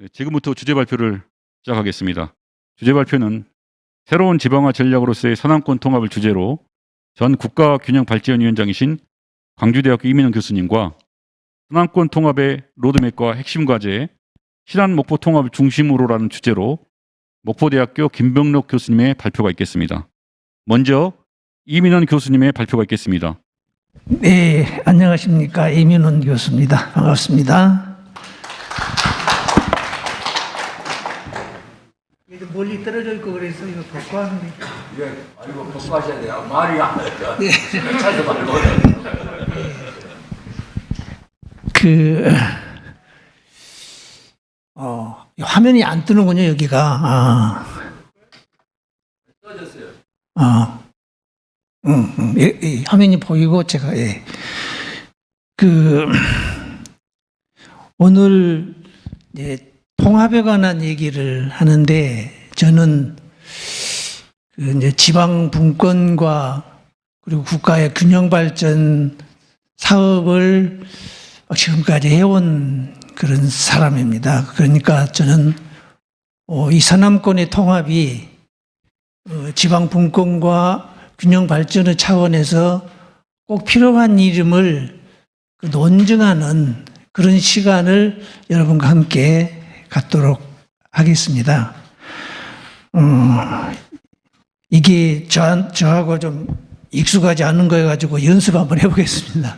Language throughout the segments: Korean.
네, 지금부터 주제 발표를 시작하겠습니다. 주제 발표는 새로운 지방화 전략으로서의 서남권 통합을 주제로 전 국가균형발전위원장이신 광주대학교 이민영 교수님과 서남권 통합의 로드맵과 핵심 과제, 신안 목포 통합을 중심으로라는 주제로 목포대학교 김병록 교수님의 발표가 있겠습니다. 먼저 이민원 교수님의 발표가 있겠습니다. 네, 안녕하십니까. 이민원 교수입니다. 반갑습니다. 멀리 떨어져 있고 그래서 이거 복구하는 게. 예, 아이고 복구하셔야 돼요. 말이 안 돼요. 네. 찾아 말고. 화면이 안 뜨는군요, 여기가. 떠졌어요. 화면이 보이고 제가, 예. 오늘, 예, 통합에 관한 얘기를 하는데, 저는 이제 지방 분권과 그리고 국가의 균형 발전 사업을 지금까지 해온 그런 사람입니다. 그러니까 저는 이 서남권의 통합이 지방 분권과 균형 발전의 차원에서 꼭 필요한 일임을 논증하는 그런 시간을 여러분과 함께 갖도록 하겠습니다. 이게 저하고 좀 익숙하지 않은 거여 가지고 연습 한번 해보겠습니다.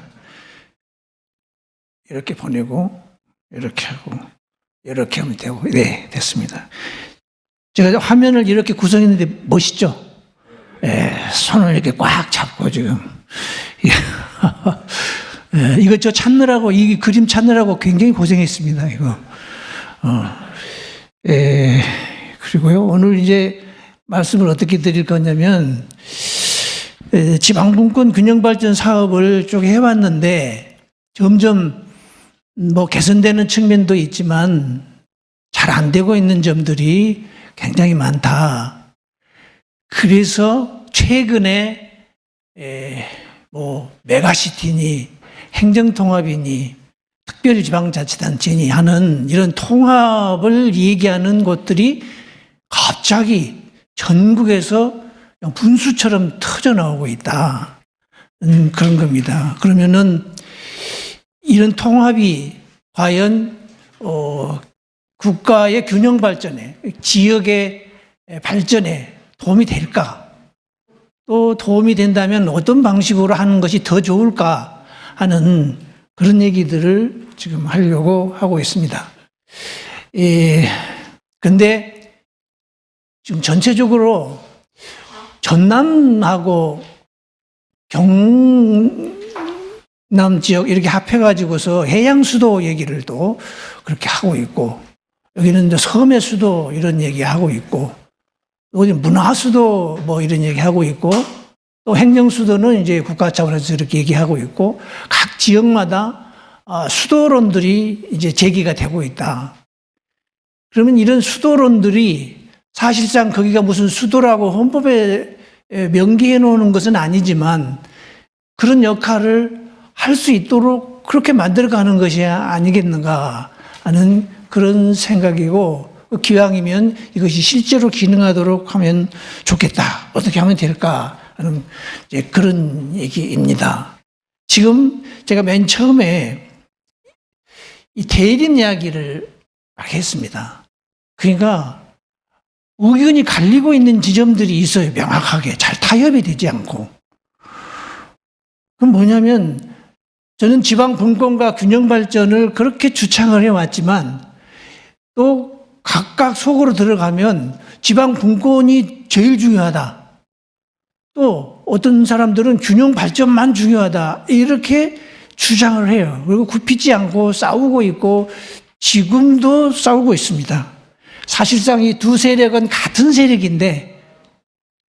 이렇게 보내고 이렇게 하고 이렇게 하면 되고, 네, 됐습니다. 제가 화면을 이렇게 구성했는데 멋있죠? 네, 손을 이렇게 꽉 잡고 지금 이거 저 찾느라고, 이 그림 찾느라고 굉장히 고생했습니다. 이거. 그리고요, 오늘 이제 말씀을 어떻게 드릴 거냐면, 지방분권 균형발전 사업을 쭉 해왔는데, 점점 개선되는 측면도 있지만, 잘 안 되고 있는 점들이 굉장히 많다. 그래서 최근에, 메가시티니, 행정통합이니, 특별지방자치단체니 하는 이런 통합을 얘기하는 곳들이 갑자기 전국에서 분수처럼 터져 나오고 있다. 그런 겁니다. 그러면은 이런 통합이 과연 국가의 균형 발전에, 지역의 발전에 도움이 될까? 또 도움이 된다면 어떤 방식으로 하는 것이 더 좋을까 하는 그런 얘기들을 지금 하려고 하고 있습니다. 근데 지금 전체적으로 전남하고 경남 지역 이렇게 합해가지고서 해양 수도 얘기를 또 그렇게 하고 있고, 여기는 이제 섬의 수도 이런 얘기 하고 있고, 여기 문화 수도 뭐 이런 얘기 하고 있고, 또 행정 수도는 이제 국가 차원에서 이렇게 얘기하고 있고, 각 지역마다 수도론들이 이제 제기가 되고 있다. 그러면 이런 수도론들이 사실상 거기가 무슨 수도라고 헌법에 명기해 놓는 것은 아니지만 그런 역할을 할 수 있도록 그렇게 만들어가는 것이 아니겠는가 하는 그런 생각이고, 기왕이면 이것이 실제로 기능하도록 하면 좋겠다. 어떻게 하면 될까 하는 이제 그런 얘기입니다. 지금 제가 맨 처음에 이 대립 이야기를 하겠습니다. 그러니까 의견이 갈리고 있는 지점들이 있어요. 명확하게 잘 타협이 되지 않고. 그럼 뭐냐면, 저는 지방 분권과 균형 발전을 그렇게 주창을 해왔지만 또 각각 속으로 들어가면 지방 분권이 제일 중요하다. 또 어떤 사람들은 균형 발전만 중요하다. 이렇게 주장을 해요. 그리고 굽히지 않고 싸우고 있고 지금도 싸우고 있습니다. 사실상 이 두 세력은 같은 세력인데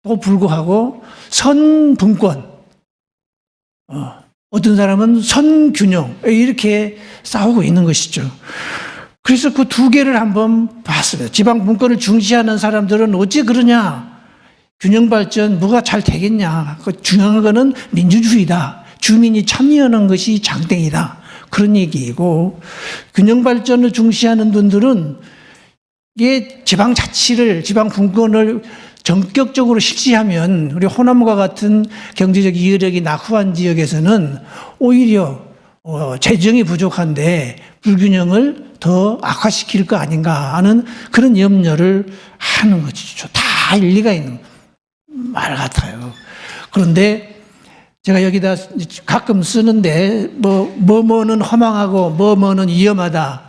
또 불구하고 선분권, 어떤 사람은 선균형 이렇게 싸우고 있는 것이죠. 그래서 그 두 개를 한번 봤습니다. 지방분권을 중시하는 사람들은 어찌 그러냐, 균형 발전 뭐가 잘 되겠냐, 중요한 거는 민주주의다, 주민이 참여하는 것이 장땡이다, 그런 얘기이고, 균형 발전을 중시하는 분들은 이게 지방자치를, 지방분권을 전격적으로 실시하면 우리 호남과 같은 경제적 이해력이 낙후한 지역에서는 오히려 재정이 부족한데 불균형을 더 악화시킬 거 아닌가 하는 그런 염려를 하는 것이죠. 다 일리가 있는 말 같아요. 그런데 제가 여기다 가끔 쓰는데 뭐는 허망하고 뭐는 위험하다.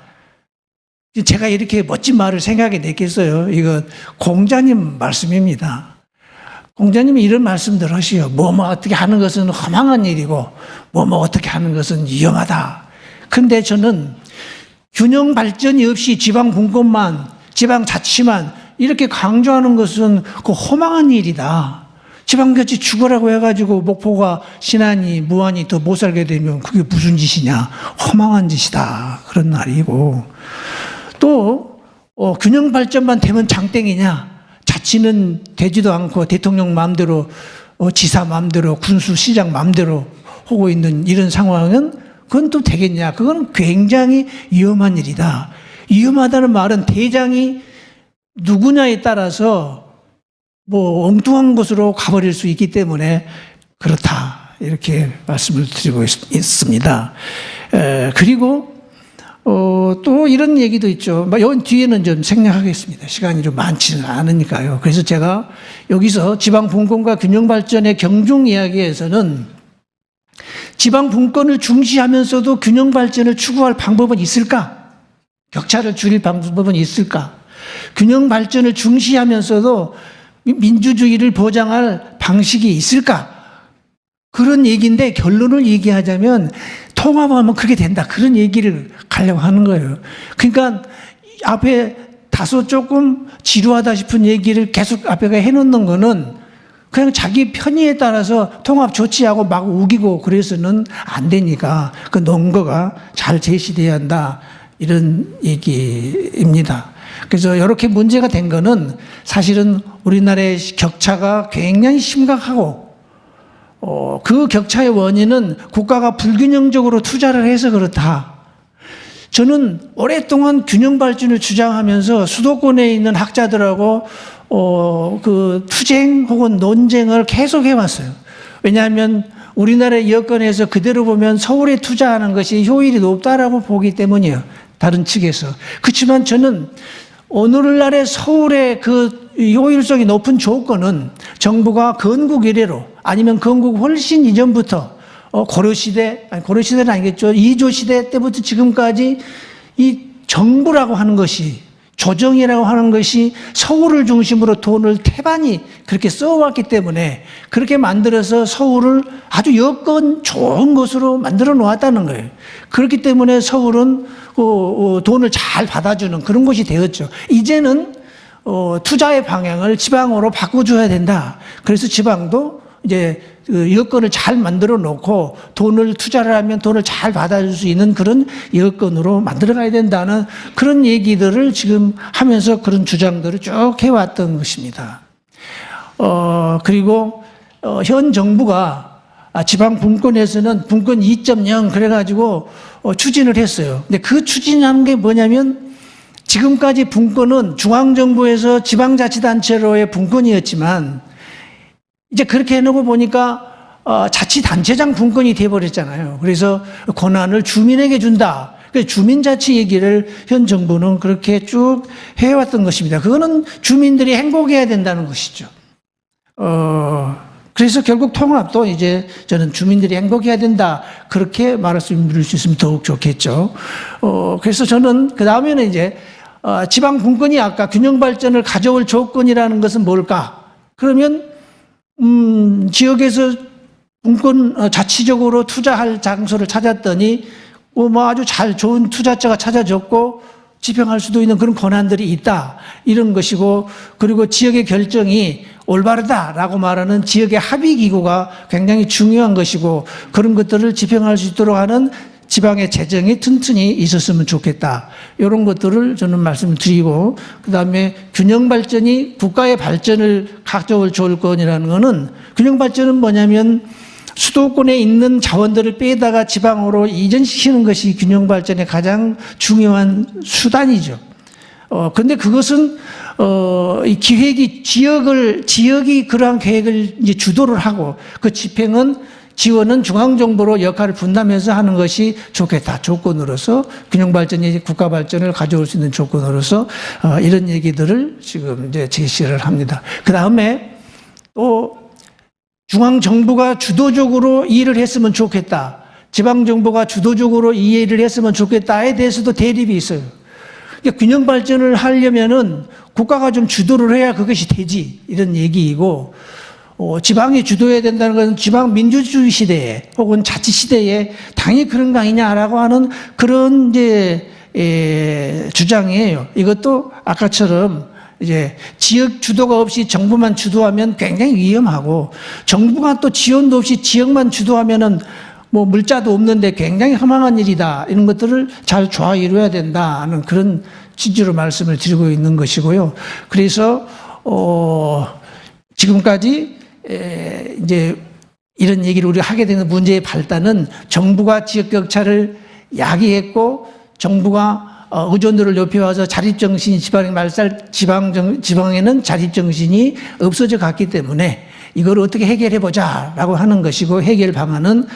제가 이렇게 멋진 말을 생각해 냈겠어요. 이거 공자님 말씀입니다. 공자님이 이런 말씀들 하시요. 뭐 어떻게 하는 것은 허망한 일이고 뭐 어떻게 하는 것은 위험하다. 근데 저는 균형 발전이 없이 지방 분권만, 지방 자치만 이렇게 강조하는 것은 그 허망한 일이다. 지방자치 죽으라고 해가지고 목포가 신안이 무안이 더 못 살게 되면 그게 무슨 짓이냐. 허망한 짓이다. 그런 말이고. 또 균형 발전만 되면 장땡이냐. 자치는 되지도 않고 대통령 마음대로 지사 마음대로 군수 시장 마음대로 하고 있는 이런 상황은 그건 또 되겠냐. 그건 굉장히 위험한 일이다. 위험하다는 말은 대장이 누구냐에 따라서 엉뚱한 곳으로 가버릴 수 있기 때문에 그렇다. 이렇게 말씀을 드리고 있습니다. 그리고 또 이런 얘기도 있죠. 여기 뒤에는 좀 생략하겠습니다. 시간이 좀 많지는 않으니까요. 그래서 제가 여기서 지방분권과 균형발전의 경중 이야기에서는 지방분권을 중시하면서도 균형발전을 추구할 방법은 있을까? 격차를 줄일 방법은 있을까? 균형발전을 중시하면서도 민주주의를 보장할 방식이 있을까? 그런 얘기인데 결론을 얘기하자면 통합하면 그렇게 된다. 그런 얘기를 가려고 하는 거예요. 그러니까 앞에 다소 조금 지루하다 싶은 얘기를 계속 앞에 해놓는 거는 그냥 자기 편의에 따라서 통합 조치하고 막 우기고 그래서는 안 되니까 그 논거가 잘 제시돼야 한다. 이런 얘기입니다. 그래서 이렇게 문제가 된 거는 사실은 우리나라의 격차가 굉장히 심각하고 그 격차의 원인은 국가가 불균형적으로 투자를 해서 그렇다. 저는 오랫동안 균형 발전을 주장하면서 수도권에 있는 학자들하고 그 투쟁 혹은 논쟁을 계속 해왔어요. 왜냐하면 우리나라의 여건에서 그대로 보면 서울에 투자하는 것이 효율이 높다라고 보기 때문이에요. 다른 측에서. 그렇지만 저는 오늘날의 서울의 그 효율성이 높은 조건은 정부가 건국 이래로 아니면 건국 훨씬 이전부터 고려시대는 아니겠죠. 이조시대 때부터 지금까지 이 정부라고 하는 것이 조정이라고 하는 것이 서울을 중심으로 돈을 태반이 그렇게 써왔기 때문에 그렇게 만들어서 서울을 아주 여건 좋은 곳으로 만들어 놓았다는 거예요. 그렇기 때문에 서울은 돈을 잘 받아주는 그런 곳이 되었죠. 이제는 투자의 방향을 지방으로 바꿔줘야 된다. 그래서 지방도 이제 그 여건을 잘 만들어 놓고 돈을 투자를 하면 돈을 잘 받아줄 수 있는 그런 여건으로 만들어 가야 된다는 그런 얘기들을 지금 하면서 그런 주장들을 쭉 해왔던 것입니다. 그리고 현 정부가 지방 분권에서는 분권 2.0 그래가지고 추진을 했어요. 근데 그 추진한 게 뭐냐면 지금까지 분권은 중앙정부에서 지방자치단체로의 분권이었지만 이제 그렇게 해놓고 보니까 자치단체장 분권이 돼버렸잖아요. 그래서 권한을 주민에게 준다. 그래서 주민자치 얘기를 현 정부는 그렇게 쭉 해왔던 것입니다. 그거는 주민들이 행복해야 된다는 것이죠. 그래서 결국 통합도 이제 저는 주민들이 행복해야 된다. 그렇게 말씀드릴 수 있으면 더욱 좋겠죠. 그래서 저는 그 다음에는 이제 지방 분권이 아까 균형 발전을 가져올 조건이라는 것은 뭘까? 그러면 지역에서 분권 자치적으로 투자할 장소를 찾았더니 아주 좋은 투자자가 찾아졌고 집행할 수도 있는 그런 권한들이 있다. 이런 것이고 그리고 지역의 결정이 올바르다라고 말하는 지역의 합의기구가 굉장히 중요한 것이고 그런 것들을 집행할 수 있도록 하는 지방의 재정이 튼튼히 있었으면 좋겠다. 이런 것들을 저는 말씀을 드리고 그다음에 균형 발전이 국가의 발전을 가져올 조건이라는 것은 균형 발전은 뭐냐면 수도권에 있는 자원들을 빼다가 지방으로 이전시키는 것이 균형 발전의 가장 중요한 수단이죠. 근데 그것은, 이 기획이 지역이 그러한 계획을 이제 주도를 하고 그 지원은 중앙정부로 역할을 분담해서 하는 것이 좋겠다. 조건으로서 균형발전이 국가발전을 가져올 수 있는 조건으로서 이런 얘기들을 지금 이제 제시를 합니다. 그 다음에 또 중앙정부가 주도적으로 이 일을 했으면 좋겠다. 지방정부가 주도적으로 이 일을 했으면 좋겠다에 대해서도 대립이 있어요. 그러니까 균형발전을 하려면은 국가가 좀 주도를 해야 그것이 되지. 이런 얘기이고, 지방이 주도해야 된다는 것은 지방 민주주의 시대에 혹은 자치 시대에 당연히 그런 거 아니냐라고 하는 그런 이제 주장이에요. 이것도 아까처럼 이제 지역 주도가 없이 정부만 주도하면 굉장히 위험하고, 정부가 또 지원도 없이 지역만 주도하면은 뭐 물자도 없는데 굉장히 허망한 일이다. 이런 것들을 잘 조화 이루어야 된다는 그런 취지로 말씀을 드리고 있는 것이고요. 그래서 지금까지 이제 이런 얘기를 우리가 하게 되는 문제의 발단은 정부가 지역 격차를 야기했고, 정부가 의존도를 높여와서 자립정신이 지방에는 자립정신이 없어져 갔기 때문에 이걸 어떻게 해결해 보자라고 하는 것이고, 해결 방안은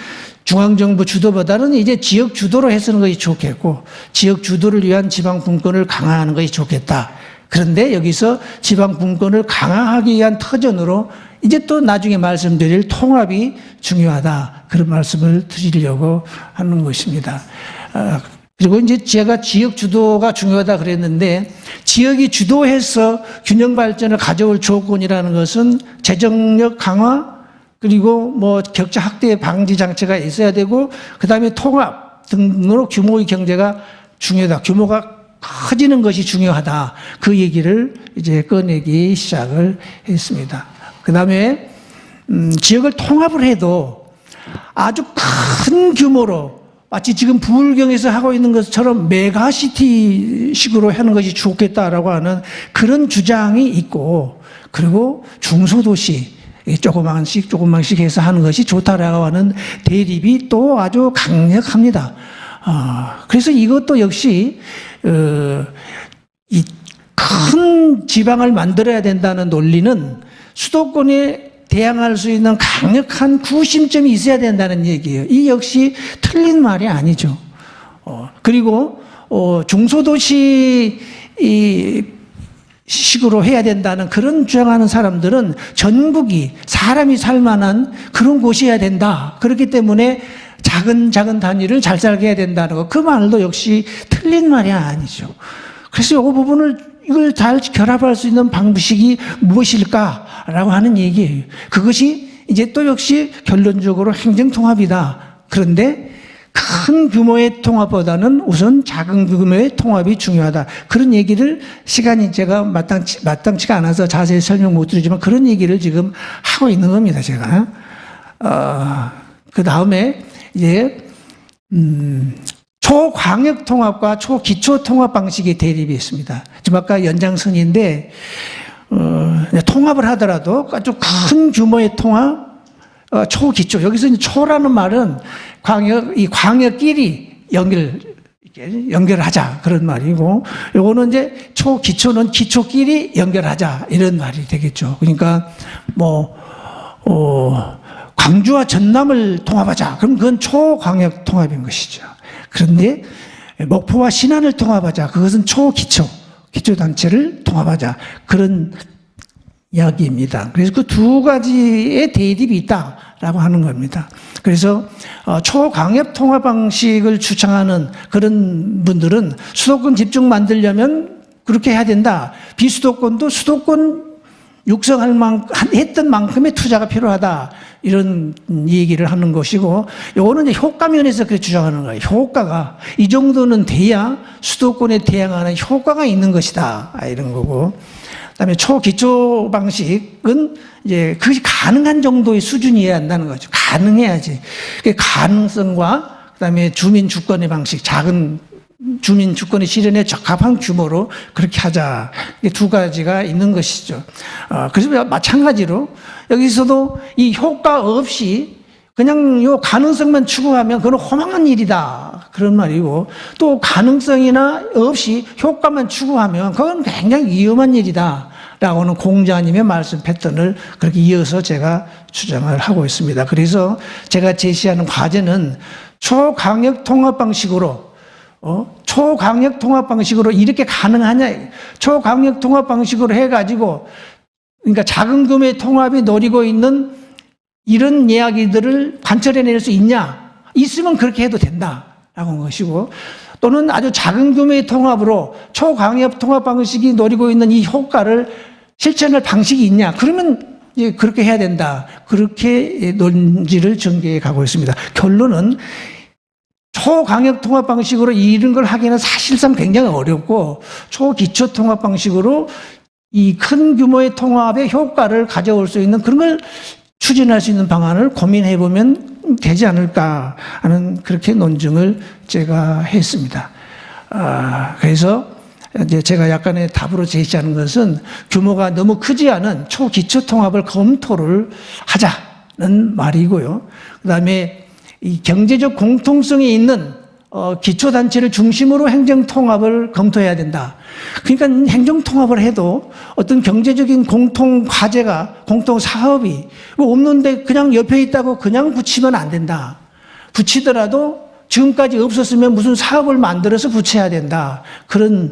중앙정부 주도보다는 이제 지역 주도로 해서는 것이 좋겠고, 지역 주도를 위한 지방 분권을 강화하는 것이 좋겠다. 그런데 여기서 지방 분권을 강화하기 위한 터전으로 이제 또 나중에 말씀드릴 통합이 중요하다. 그런 말씀을 드리려고 하는 것입니다. 그리고 이제 제가 지역 주도가 중요하다 그랬는데, 지역이 주도해서 균형 발전을 가져올 조건이라는 것은 재정력 강화, 그리고 뭐 격차 확대 방지 장치가 있어야 되고, 그 다음에 통합 등으로 규모의 경제가 중요하다. 규모가 커지는 것이 중요하다. 그 얘기를 이제 꺼내기 시작을 했습니다. 그 다음에 지역을 통합을 해도 아주 큰 규모로 마치 지금 부울경에서 하고 있는 것처럼 메가시티식으로 하는 것이 좋겠다라고 하는 그런 주장이 있고, 그리고 중소도시 조금만씩 해서 하는 것이 좋다라고 하는 대립이 또 아주 강력합니다. 그래서 이것도 역시 이 큰 지방을 만들어야 된다는 논리는 수도권에 대항할 수 있는 강력한 구심점이 있어야 된다는 얘기예요. 이 역시 틀린 말이 아니죠. 그리고 중소도시 식으로 해야 된다는 그런 주장하는 사람들은 전국이 사람이 살만한 그런 곳이어야 된다. 그렇기 때문에 작은 단위를 잘 살게 해야 된다는 거, 그 말도 역시 틀린 말이 아니죠. 그래서 이 부분을 이걸 잘 결합할 수 있는 방식이 무엇일까라고 하는 얘기예요. 그것이 이제 또 역시 결론적으로 행정통합이다. 그런데 큰 규모의 통합보다는 우선 작은 규모의 통합이 중요하다. 그런 얘기를 시간이 제가 마땅치가 않아서 자세히 설명 못 드리지만 그런 얘기를 지금 하고 있는 겁니다, 제가. 그 다음에 이제 초광역 통합과 초기초 통합 방식의 대립이 있습니다. 지금 아까 연장선인데 통합을 하더라도 아주 큰 규모의 통합, 초기초. 여기서 이제 초라는 말은 이 광역끼리 연결하자 그런 말이고, 요거는 이제 초기초는 기초끼리 연결하자 이런 말이 되겠죠. 그러니까 광주와 전남을 통합하자. 그럼 그건 초광역 통합인 것이죠. 그런데 목포와 신안을 통합하자. 그것은 기초단체를 통합하자. 그런 이야기입니다. 그래서 그 두 가지의 대립이 있다라고 하는 겁니다. 그래서 초광역 통합 방식을 추천하는 그런 분들은 수도권 집중 만들려면 그렇게 해야 된다. 비수도권도 수도권 육성할 했던 만큼의 투자가 필요하다. 이런 얘기를 하는 것이고, 요거는 이제 효과 면에서 그렇게 주장하는 거예요. 효과가 이 정도는 돼야 수도권에 대항하는 효과가 있는 것이다. 이런 거고. 그다음에 초기초 방식은 이제 그것이 가능한 정도의 수준이어야 한다는 거죠. 가능해야지. 그 가능성과 그다음에 주민 주권의 방식, 작은 주민 주권의 실현에 적합한 규모로 그렇게 하자. 이 두 가지가 있는 것이죠. 그래서 마찬가지로 여기서도 이 효과 없이 그냥 요 가능성만 추구하면 그건 허망한 일이다. 그런 말이고, 또 가능성이나 없이 효과만 추구하면 그건 굉장히 위험한 일이다 라고는 공자님의 말씀 패턴을 그렇게 이어서 제가 주장을 하고 있습니다. 그래서 제가 제시하는 과제는 초강력 통합 방식으로 초강력 통합 방식으로 이렇게 가능하냐, 초강력 통합 방식으로 해가지고, 그러니까 작은 규모의 통합이 노리고 있는 이런 이야기들을 관철해낼 수 있냐? 있으면 그렇게 해도 된다라고 하는 것이고, 또는 아주 작은 규모의 통합으로 초강력 통합 방식이 노리고 있는 이 효과를 실천할 방식이 있냐? 그러면 이제 그렇게 해야 된다. 그렇게 논지를 전개해 가고 있습니다. 결론은 초강력 통합 방식으로 이런 걸 하기는 사실상 굉장히 어렵고, 초기초 통합 방식으로 이 큰 규모의 통합의 효과를 가져올 수 있는 그런 걸 추진할 수 있는 방안을 고민해 보면 되지 않을까 하는 그렇게 논증을 제가 했습니다. 그래서 이제 제가 약간의 답으로 제시하는 것은 규모가 너무 크지 않은 초기초 통합을 검토를 하자는 말이고요. 그 다음에 이 경제적 공통성이 있는 기초단체를 중심으로 행정통합을 검토해야 된다. 그러니까 행정통합을 해도 어떤 경제적인 공통과제가, 공통사업이 없는데 그냥 옆에 있다고 그냥 붙이면 안 된다. 붙이더라도 지금까지 없었으면 무슨 사업을 만들어서 붙여야 된다. 그런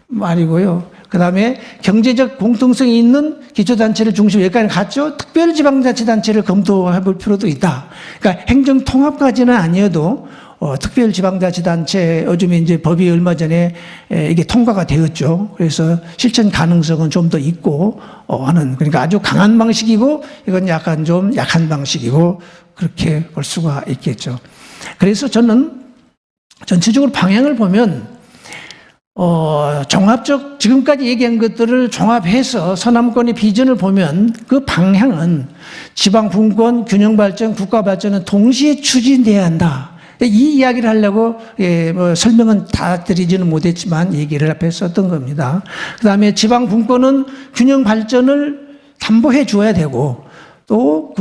말이고요. 그 다음에 경제적 공통성이 있는 기초단체를 중심으로 여기까지 갔죠. 특별지방자치단체를 검토해 볼 필요도 있다. 그러니까 행정통합까지는 아니어도 특별지방자치단체, 요즘에 이제 법이 얼마 전에 이게 통과가 되었죠. 그래서 실천 가능성은 좀 더 있고 하는, 그러니까 아주 강한 방식이고 이건 약간 좀 약한 방식이고 그렇게 볼 수가 있겠죠. 그래서 저는 전체적으로 방향을 보면 종합적, 지금까지 얘기한 것들을 종합해서 서남권의 비전을 보면 그 방향은 지방 분권, 균형 발전, 국가 발전은 동시에 추진돼야 한다. 이 이야기를 하려고 설명은 다 드리지는 못했지만 얘기를 앞에 썼던 겁니다. 그 다음에 지방 분권은 균형 발전을 담보해 줘야 되고, 또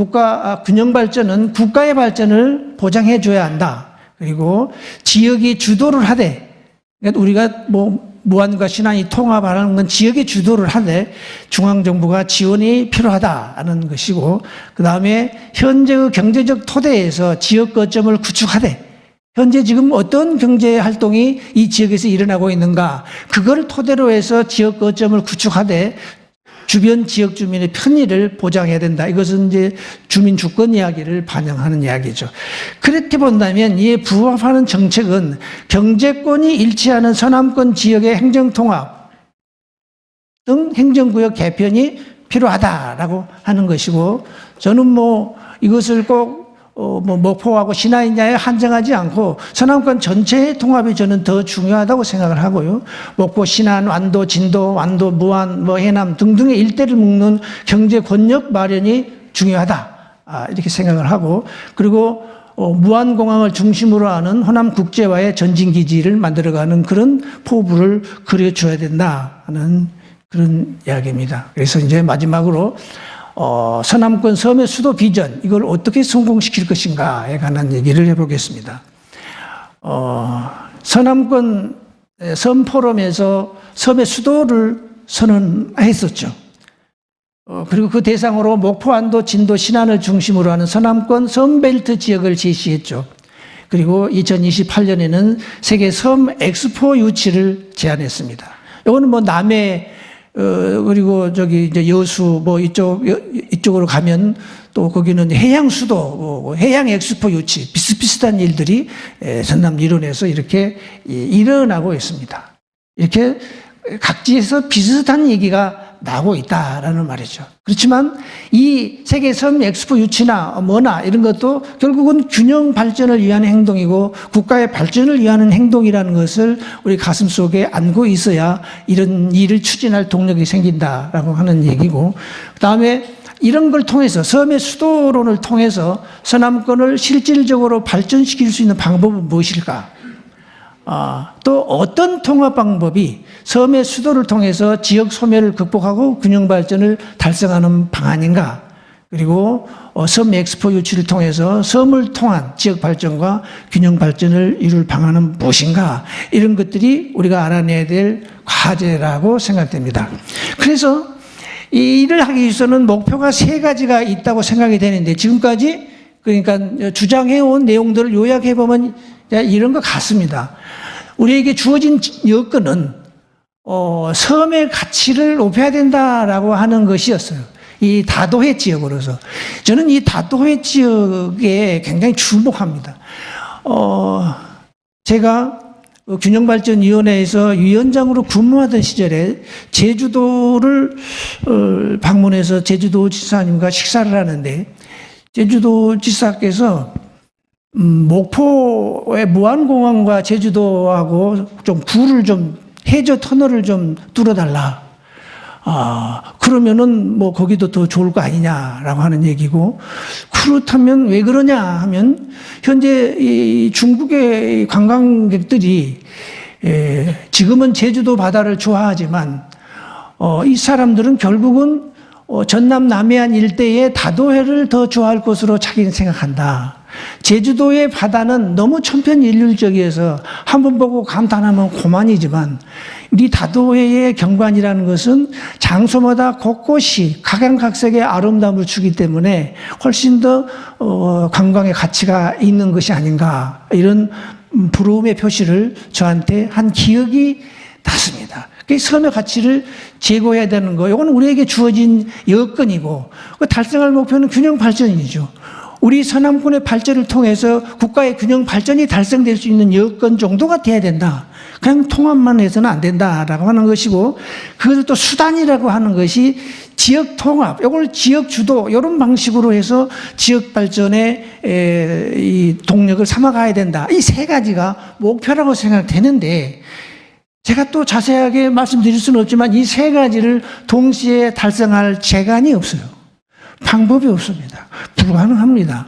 균형 발전은 국가의 발전을 보장해 줘야 한다. 그리고 지역이 주도를 하되, 그러니까 우리가 무안과 신안이 통합하는 건 지역의 주도를 하되 중앙정부가 지원이 필요하다는 것이고, 그 다음에 현재의 경제적 토대에서 지역 거점을 구축하되, 현재 지금 어떤 경제 활동이 이 지역에서 일어나고 있는가, 그걸 토대로 해서 지역 거점을 구축하되 주변 지역 주민의 편의를 보장해야 된다. 이것은 이제 주민 주권 이야기를 반영하는 이야기죠. 그렇게 본다면 이에 부합하는 정책은 경제권이 일치하는 서남권 지역의 행정통합 등 행정구역 개편이 필요하다라고 하는 것이고, 저는 이것을 꼭 목포하고 신안이냐에 한정하지 않고 서남권 전체의 통합이 저는 더 중요하다고 생각을 하고요. 목포, 신안, 완도, 진도, 완도, 무안, 해남 등등의 일대를 묶는 경제 권역 마련이 중요하다. 이렇게 생각을 하고, 그리고 무안공항을 중심으로 하는 호남국제화의 전진기지를 만들어가는 그런 포부를 그려줘야 된다 하는 그런 이야기입니다. 그래서 이제 마지막으로 서남권 섬의 수도 비전, 이걸 어떻게 성공시킬 것인가에 관한 얘기를 해보겠습니다. 서남권 섬 포럼에서 섬의 수도를 선언했었죠. 그리고 그 대상으로 목포, 안도, 진도, 신안을 중심으로 하는 서남권 섬벨트 지역을 제시했죠. 그리고 2028년에는 세계 섬 엑스포 유치를 제안했습니다. 이거는 남해, 그리고 이제 여수, 이쪽으로 가면 또 거기는 해양 수도, 해양 엑스포 유치, 비슷비슷한 일들이 전남 일원에서 이렇게 일어나고 있습니다. 이렇게 각지에서 비슷한 얘기가 나오고 있다라는 말이죠. 그렇지만 이 세계 섬 엑스포 유치나 이런 것도 결국은 균형 발전을 위한 행동이고 국가의 발전을 위한 행동이라는 것을 우리 가슴속에 안고 있어야 이런 일을 추진할 동력이 생긴다라고 하는 얘기고, 그다음에 이런 걸 통해서 섬의 수도론을 통해서 서남권을 실질적으로 발전시킬 수 있는 방법은 무엇일까? 또 어떤 통합 방법이 섬의 수도를 통해서 지역 소멸을 극복하고 균형 발전을 달성하는 방안인가? 그리고 섬 엑스포 유치를 통해서 섬을 통한 지역 발전과 균형 발전을 이룰 방안은 무엇인가, 이런 것들이 우리가 알아내야 될 과제라고 생각됩니다. 그래서 이 일을 하기 위해서는 목표가 3가지가 있다고 생각이 되는데, 지금까지 그러니까 주장해온 내용들을 요약해보면 이런 것 같습니다. 우리에게 주어진 여건은 섬의 가치를 높여야 된다라고 하는 것이었어요. 이 다도해 지역으로서. 저는 이 다도해 지역에 굉장히 주목합니다. 제가 균형발전위원회에서 위원장으로 근무하던 시절에 제주도를 방문해서 제주도 지사님과 식사를 하는데, 제주도 지사께서 목포의 무안공항과 제주도하고 좀 구를 좀 해저 터널을 좀 뚫어달라. 그러면은 뭐 거기도 더 좋을 거 아니냐라고 하는 얘기고, 그렇다면 왜 그러냐 하면, 현재 이 중국의 관광객들이 지금은 제주도 바다를 좋아하지만 이 사람들은 결국은 전남 남해안 일대의 다도해를 더 좋아할 것으로 자기는 생각한다. 제주도의 바다는 너무 천편일률적이어서 한번 보고 감탄하면 고만이지만, 우리 다도해의 경관이라는 것은 장소마다 곳곳이 각양각색의 아름다움을 주기 때문에 훨씬 더 관광의 가치가 있는 것이 아닌가, 이런 부러움의 표시를 저한테 한 기억이 났습니다. 그 섬의 가치를 제고해야 되는 거, 이건 우리에게 주어진 여건이고, 달성할 목표는 균형 발전이죠. 우리 서남권의 발전을 통해서 국가의 균형 발전이 달성될 수 있는 여건 정도가 돼야 된다. 그냥 통합만 해서는 안 된다라고 하는 것이고, 그것을 또 수단이라고 하는 것이 지역 통합, 이걸 지역 주도, 이런 방식으로 해서 지역 발전의 이 동력을 삼아가야 된다. 이 3가지가 목표라고 생각되는데, 제가 또 자세하게 말씀드릴 수는 없지만 이 3가지를 동시에 달성할 재간이 없어요. 방법이 없습니다. 불가능합니다.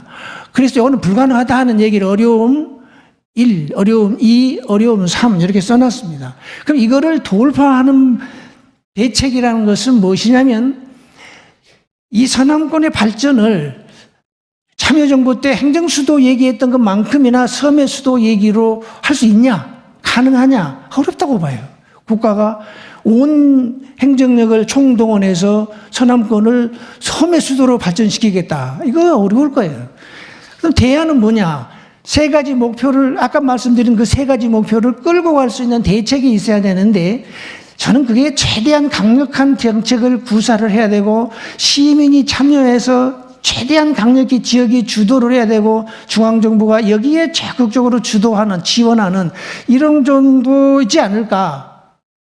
그래서 이거는 불가능하다 하는 얘기를 어려움 1, 어려움 2, 어려움 3 이렇게 써놨습니다. 그럼 이거를 돌파하는 대책이라는 것은 무엇이냐면, 이 서남권의 발전을 참여정부 때 행정수도 얘기했던 것만큼이나 섬의 수도 얘기로 할 수 있냐? 가능하냐? 어렵다고 봐요. 국가가 온 행정력을 총동원해서 서남권을 섬의 수도로 발전시키겠다. 이거 어려울 거예요. 그럼 대안은 뭐냐? 3가지 목표를, 아까 말씀드린 그 3가지 목표를 끌고 갈 수 있는 대책이 있어야 되는데, 저는 그게 최대한 강력한 정책을 구사를 해야 되고, 시민이 참여해서 최대한 강력히 지역이 주도를 해야 되고, 중앙정부가 여기에 적극적으로 주도하는, 지원하는 이런 정도이지 않을까.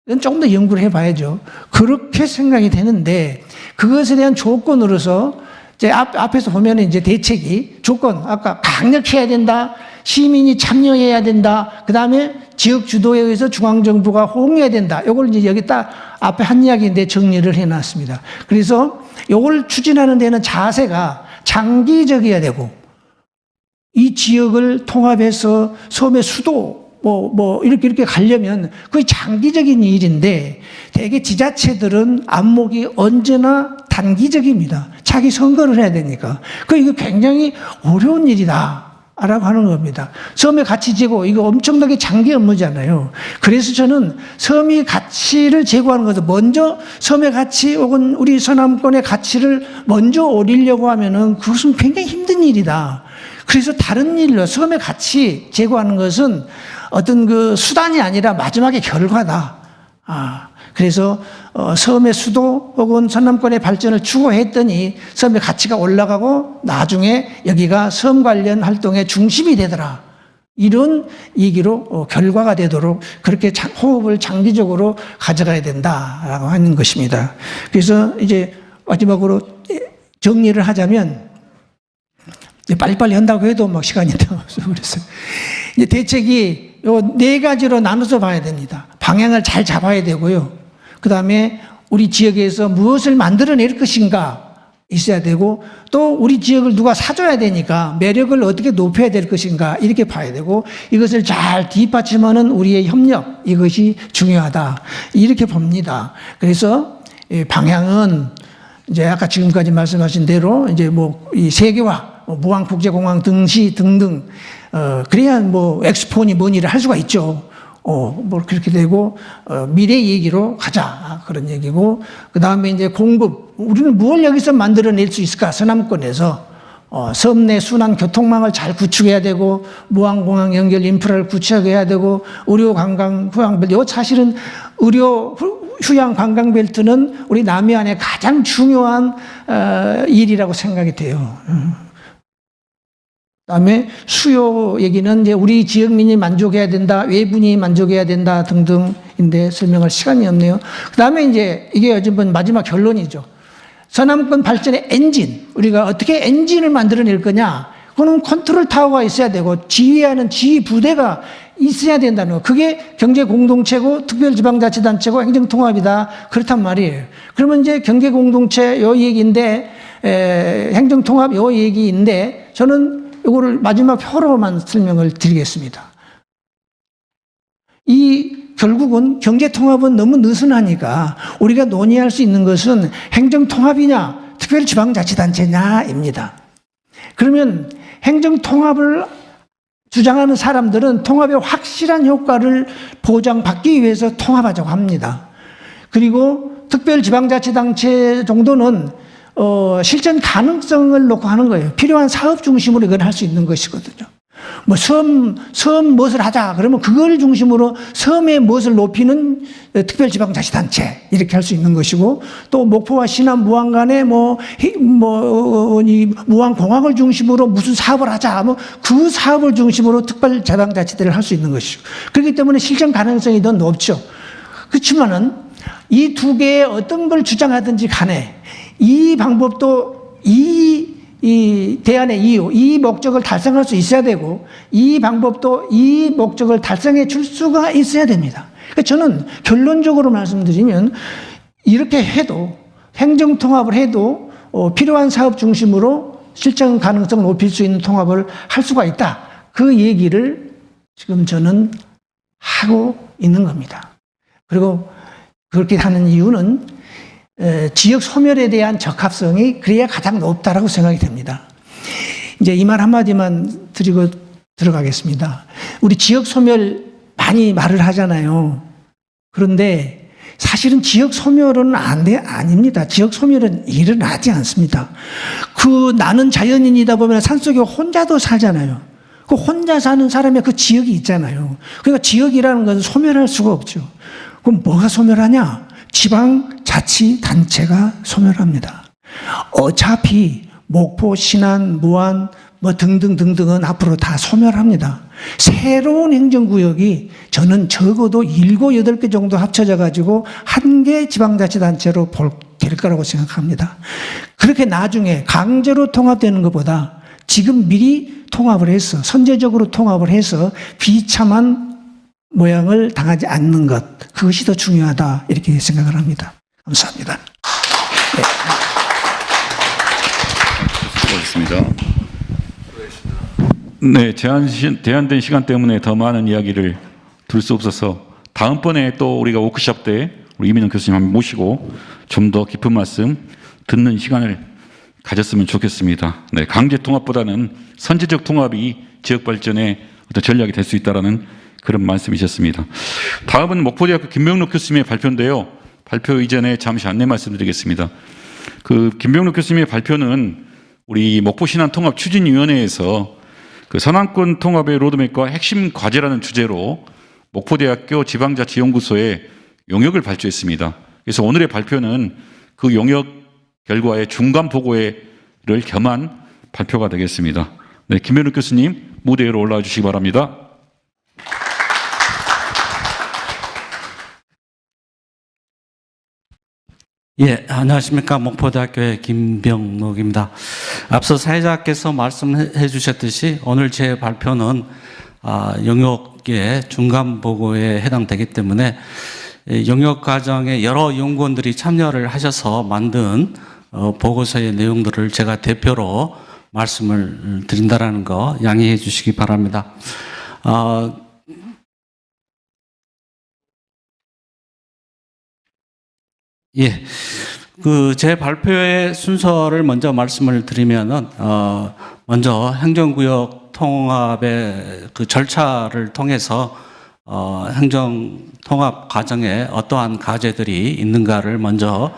이건 조금 더 연구를 해봐야죠. 그렇게 생각이 되는데, 그것에 대한 조건으로서 제 앞에서 보면 이제 대책이 조건, 아까 강력해야 된다, 시민이 참여해야 된다, 그 다음에 지역 주도에 의해서 중앙정부가 호응해야 된다. 이걸 이제 여기 딱 앞에 한 이야기인데 정리를 해놨습니다. 그래서 이걸 추진하는 데는 자세가 장기적이어야 되고, 이 지역을 통합해서 섬의 수도 이렇게 가려면 거의 장기적인 일인데, 대개 지자체들은 안목이 언제나 단기적입니다. 자기 선거를 해야 되니까. 이거 굉장히 어려운 일이다. 라고 하는 겁니다. 섬의 가치 제고, 이거 엄청나게 장기 업무잖아요. 그래서 저는 섬의 가치를 제고하는 것은, 먼저 섬의 가치 혹은 우리 서남권의 가치를 먼저 올리려고 하면은 그것은 굉장히 힘든 일이다. 그래서 다른 일로 섬의 가치 제고하는 것은 어떤 그 수단이 아니라 마지막에 결과다. 그래서 섬의 수도 혹은 서남권의 발전을 추구했더니 섬의 가치가 올라가고 나중에 여기가 섬 관련 활동의 중심이 되더라. 이런 얘기로 결과가 되도록 그렇게 호흡을 장기적으로 가져가야 된다라고 하는 것입니다. 그래서 이제 마지막으로 정리를 하자면, 빨리빨리 한다고 해도 막 시간이 없어서 그랬어요. 이제 대책이 요 4가지로 나눠서 봐야 됩니다. 방향을 잘 잡아야 되고요. 그 다음에 우리 지역에서 무엇을 만들어낼 것인가 있어야 되고, 또 우리 지역을 누가 사줘야 되니까 매력을 어떻게 높여야 될 것인가 이렇게 봐야 되고, 이것을 잘 뒷받침하는 우리의 협력, 이것이 중요하다 이렇게 봅니다. 그래서 방향은 이제 아까 지금까지 말씀하신 대로 이제 뭐 이 세계화, 무안국제공항 등시 등등, 그래야 뭐 엑스포니 뭐니를 할 수가 있죠. 뭐 그렇게 되고, 미래 얘기로 가자. 그런 얘기고, 그 다음에 이제 공급, 우리는 무엇을 여기서 만들어낼 수 있을까? 서남권에서. 섬 내 순환 교통망을 잘 구축해야 되고, 무안공항 연결 인프라를 구축해야 되고, 의료 관광 휴양벨트. 이 사실은 의료 휴양 관광벨트는 우리 남해안의 가장 중요한 일이라고 생각이 돼요. 그다음에 수요 얘기는 이제 우리 지역민이 만족해야 된다, 외분이 만족해야 된다 등등인데 설명할 시간이 없네요. 그다음에 이제 이게 요즘 마지막 결론이죠. 서남권 발전의 엔진, 우리가 어떻게 엔진을 만들어낼 거냐? 그거는 컨트롤 타워가 있어야 되고 지휘하는 지휘 부대가 있어야 된다는 거. 그게 경제공동체고 특별지방자치단체고 행정통합이다. 그렇단 말이에요. 그러면 이제 경제공동체 요 얘기인데 행정통합 요 얘기인데 저는 이거를 마지막 표로만 설명을 드리겠습니다. 결국은 경제통합은 너무 느슨하니까 우리가 논의할 수 있는 것은 행정통합이냐 특별지방자치단체냐입니다. 그러면 행정통합을 주장하는 사람들은 통합의 확실한 효과를 보장받기 위해서 통합하자고 합니다. 그리고 특별지방자치단체 정도는 실천 가능성을 놓고 하는 거예요. 필요한 사업 중심으로 이걸 할 수 있는 것이거든요. 뭐 섬 무엇을 하자 그러면 그걸 중심으로 섬의 무엇을 높이는 특별지방자치단체 이렇게 할 수 있는 것이고, 또 목포와 신안 무안 간에 이 무안공항을 중심으로 무슨 사업을 하자 뭐 그 사업을 중심으로 특별지방자치들을 할 수 있는 것이고, 그렇기 때문에 실천 가능성이 더 높죠. 그렇지만은 이 두 개의 어떤 걸 주장하든지 간에 이 방법도 이 대안의 이유, 이 목적을 달성할 수 있어야 되고, 이 방법도 이 목적을 달성해 줄 수가 있어야 됩니다. 그러니까 저는 결론적으로 말씀드리면 이렇게 해도 행정통합을 해도 필요한 사업 중심으로 실천 가능성을 높일 수 있는 통합을 할 수가 있다. 그 얘기를 지금 저는 하고 있는 겁니다. 그리고 그렇게 하는 이유는 지역 소멸에 대한 적합성이 그래야 가장 높다라고 생각이 됩니다. 이제 이 말 한마디만 드리고 들어가겠습니다. 우리 지역 소멸 많이 말을 하잖아요. 그런데 사실은 지역 소멸은 아닙니다. 지역 소멸은 일어나지 않습니다. 나는 자연인이다 보면 산속에 혼자도 살잖아요. 그 혼자 사는 사람의 그 지역이 있잖아요. 그러니까 지역이라는 것은 소멸할 수가 없죠. 그럼 뭐가 소멸하냐? 지방자치단체가 소멸합니다. 어차피 목포, 신안, 무안 등등등등은 앞으로 다 소멸합니다. 새로운 행정구역이 저는 적어도 7, 8개 정도 합쳐져 가지고 한 개 지방자치단체로 될 거라고 생각합니다. 그렇게 나중에 강제로 통합되는 것보다 지금 미리 통합을 해서 선제적으로 통합을 해서 비참한 모양을 당하지 않는 것, 그것이 더 중요하다 이렇게 생각을 합니다. 감사합니다. 수고하셨습니다. 네, 제한된 시간 때문에 더 많은 이야기를 들을 수 없어서 다음번에 또 우리가 워크숍 때 우리 이민영 교수님 한번 모시고 좀 더 깊은 말씀 듣는 시간을 가졌으면 좋겠습니다. 네, 강제 통합보다는 선제적 통합이 지역 발전의 어떤 전략이 될 수 있다라는 그런 말씀이셨습니다. 다음은 목포대학교 김병록 교수님의 발표인데요. 발표 이전에 잠시 안내 말씀드리겠습니다. 김병록 교수님의 발표는 우리 목포신안통합추진위원회에서 서남권 통합의 로드맵과 핵심 과제라는 주제로 목포대학교 지방자치연구소에 용역을 발주했습니다. 그래서 오늘의 발표는 그 용역 결과의 중간 보고를 겸한 발표가 되겠습니다. 네, 김병록 교수님 무대 위로 올라와 주시기 바랍니다. 예, 안녕하십니까. 목포대학교의 김병록입니다. 앞서 사회자께서 말씀해 주셨듯이 오늘 제 발표는 영역의 중간 보고에 해당되기 때문에 영역 과정에 여러 연구원들이 참여를 하셔서 만든 보고서의 내용들을 제가 대표로 말씀을 드린다라는 거 양해해 주시기 바랍니다. 예. 제 발표의 순서를 먼저 말씀을 드리면은, 먼저 행정구역 통합의 그 절차를 통해서, 행정 통합 과정에 어떠한 과제들이 있는가를 먼저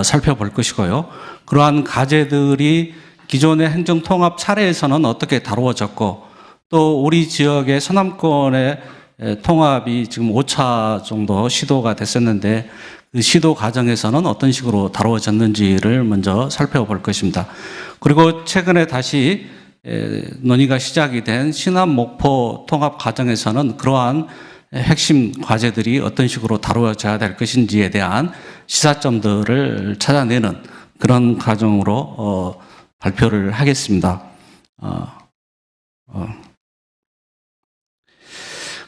살펴볼 것이고요. 그러한 과제들이 기존의 행정 통합 사례에서는 어떻게 다루어졌고, 또 우리 지역의 서남권의 통합이 지금 5차 정도 시도가 됐었는데, 그 시도 과정에서는 어떤 식으로 다루어졌는지를 먼저 살펴볼 것입니다. 그리고 최근에 다시 논의가 시작이 된 신안 목포 통합 과정에서는 그러한 핵심 과제들이 어떤 식으로 다루어져야 될 것인지에 대한 시사점들을 찾아내는 그런 과정으로 발표를 하겠습니다.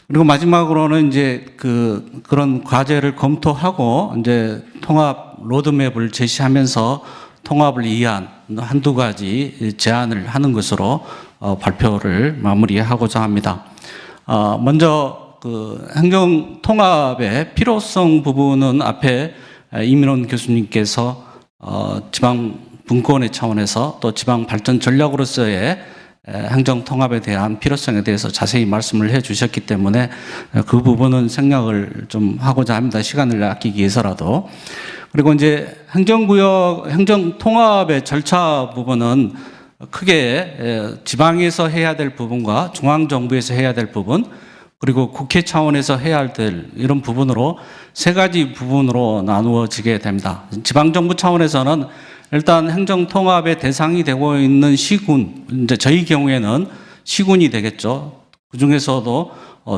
그리고 마지막으로는 이제 그런 과제를 검토하고 이제 통합 로드맵을 제시하면서 통합을 위한 한두 가지 제안을 하는 것으로 발표를 마무리하고자 합니다. 먼저 행정 통합의 필요성 부분은 앞에 이민원 교수님께서 지방 분권의 차원에서 또 지방 발전 전략으로서의 행정 통합에 대한 필요성에 대해서 자세히 말씀을 해 주셨기 때문에 그 부분은 생략을 좀 하고자 합니다. 시간을 아끼기 위해서라도. 그리고 이제 행정구역, 행정 통합의 절차 부분은 크게 지방에서 해야 될 부분과 중앙정부에서 해야 될 부분, 그리고 국회 차원에서 해야 될 이런 부분으로 세 가지 부분으로 나누어지게 됩니다. 지방정부 차원에서는 일단 행정통합의 대상이 되고 있는 시군, 이제 저희 경우에는 시군이 되겠죠. 그 중에서도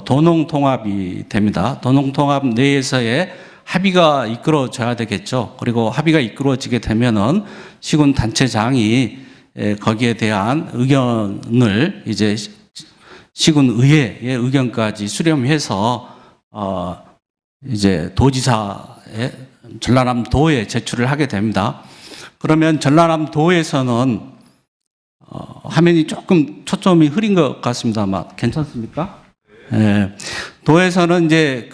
도농통합이 됩니다. 도농통합 내에서의 합의가 이끌어져야 되겠죠. 그리고 합의가 이끌어지게 되면은 시군 단체장이 거기에 대한 의견을 이제 시군 의회의 의견까지 수렴해서 이제 도지사의 전라남도에 제출을 하게 됩니다. 그러면 전라남도에서는 화면이 조금 초점이 흐린 것 같습니다. 아마 괜찮습니까? 예. 도에서는 이제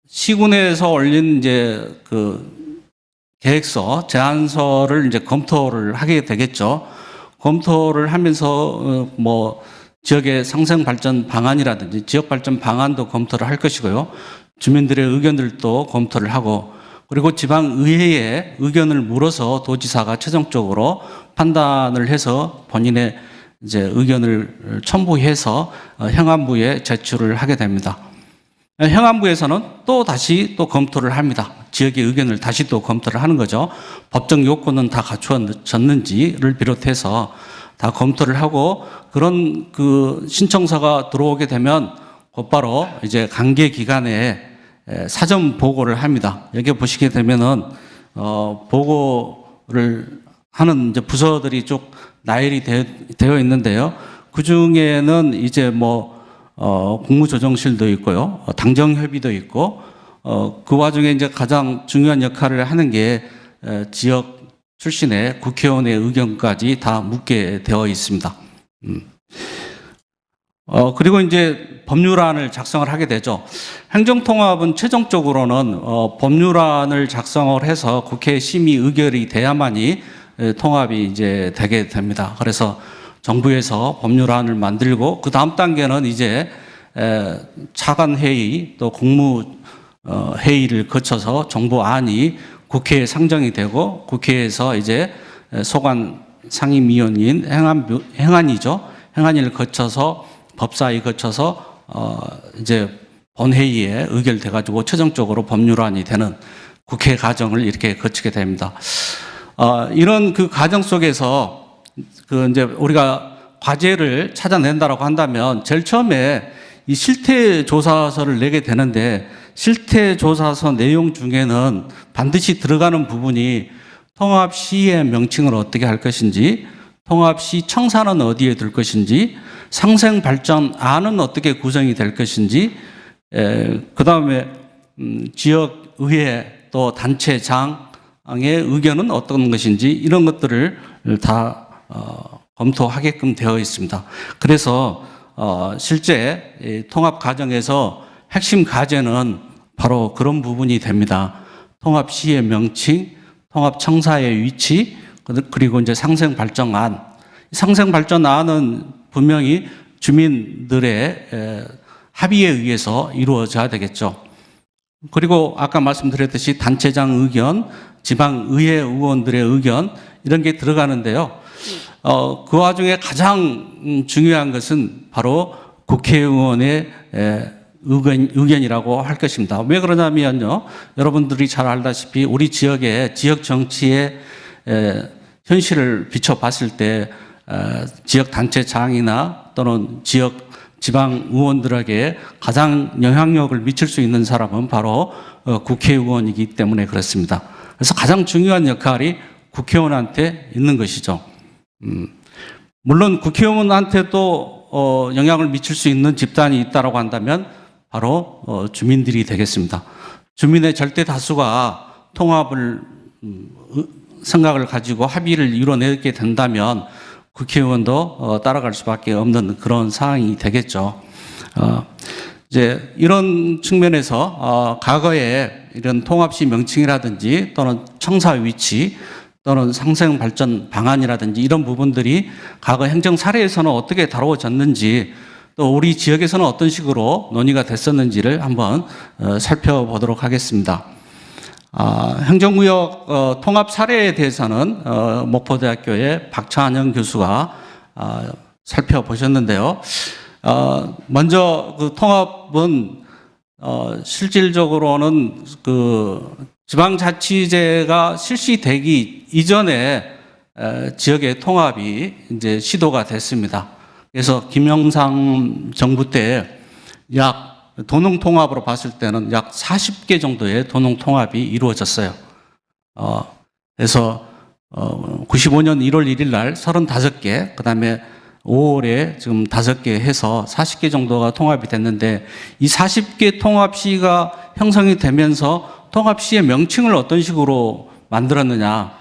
시군에서 올린 이제 계획서, 제안서를 이제 검토를 하게 되겠죠. 검토를 하면서 지역의 상생 발전 방안이라든지 지역 발전 방안도 검토를 할 것이고요. 주민들의 의견들도 검토를 하고, 그리고 지방의회에 의견을 물어서 도지사가 최종적으로 판단을 해서 본인의 이제 의견을 첨부해서 행안부에 제출을 하게 됩니다. 행안부에서는 또 다시 검토를 합니다. 지역의 의견을 다시 또 검토를 하는 거죠. 법적 요건은 다 갖추어졌는지를 비롯해서 다 검토를 하고, 그런 신청서가 들어오게 되면 곧바로 이제 관계 기관에 사전 보고를 합니다. 여기 보시게 되면은 보고를 하는 이제 부서들이 쭉 나열이 되어 있는데요. 그 중에는 이제 국무조정실도 있고요, 당정협의도 있고, 그 와중에 이제 가장 중요한 역할을 하는 게 지역 출신의 국회의원의 의견까지 다 묻게 되어 있습니다. 그리고 이제 법률안을 작성을 하게 되죠. 행정통합은 최종적으로는 법률안을 작성을 해서 국회 심의 의결이 돼야만이 통합이 이제 되게 됩니다. 그래서 정부에서 법률안을 만들고, 그 다음 단계는 이제 차관회의 또 국무회의를 거쳐서 정부안이 국회에 상정이 되고, 국회에서 이제 소관 상임위원인 행안이죠. 행안위를 거쳐서 법사위 거쳐서 이제 본회의에 의결돼가지고 최종적으로 법률안이 되는 국회 과정을 이렇게 거치게 됩니다. 이런 과정 속에서 이제 우리가 과제를 찾아낸다라고 한다면 제일 처음에 이 실태조사서를 내게 되는데, 실태조사서 내용 중에는 반드시 들어가는 부분이 통합시의 명칭을 어떻게 할 것인지, 통합시 청사는 어디에 둘 것인지, 상생발전안은 어떻게 구성이 될 것인지, 그 다음에 지역의회 또 단체장의 의견은 어떤 것인지, 이런 것들을 다 검토하게끔 되어 있습니다. 그래서 실제 통합 과정에서 핵심 과제는 바로 그런 부분이 됩니다. 통합시의 명칭, 통합청사의 위치, 그리고 이제 상생발전안. 상생발전안은 분명히 주민들의 합의에 의해서 이루어져야 되겠죠. 그리고 아까 말씀드렸듯이 단체장 의견, 지방의회 의원들의 의견 이런 게 들어가는데요. 그 와중에 가장 중요한 것은 바로 국회의원의 의견이라고 할 것입니다. 왜 그러냐면요. 여러분들이 잘 알다시피 우리 지역의 지역 정치의 현실을 비춰봤을 때 지역 단체장이나 또는 지역 지방 의원들에게 가장 영향력을 미칠 수 있는 사람은 바로 국회의원이기 때문에 그렇습니다. 그래서 가장 중요한 역할이 국회의원한테 있는 것이죠. 물론 국회의원한테도 영향을 미칠 수 있는 집단이 있다고 한다면 바로 주민들이 되겠습니다. 주민의 절대 다수가 통합을 생각을 가지고 합의를 이뤄내게 된다면 국회의원도 따라갈 수밖에 없는 그런 상황이 되겠죠. 이제 이런 측면에서 과거에 이런 통합시 명칭이라든지 또는 청사 위치 또는 상생 발전 방안이라든지 이런 부분들이 과거 행정 사례에서는 어떻게 다루어졌는지 또 우리 지역에서는 어떤 식으로 논의가 됐었는지를 한번 살펴보도록 하겠습니다. 행정구역 통합 사례에 대해서는 목포대학교의 박찬영 교수가 살펴보셨는데요. 먼저 그 통합은 실질적으로는 그 지방자치제가 실시되기 이전에 지역의 통합이 이제 시도가 됐습니다. 그래서 김영삼 정부 때 약 도농통합으로 봤을 때는 약 40개 정도의 도농통합이 이루어졌어요. 그래서 95년 1월 1일 날 35개, 그 다음에 5월에 지금 5개 해서 40개 정도가 통합이 됐는데 이 40개 통합시가 형성이 되면서 통합시의 명칭을 어떤 식으로 만들었느냐.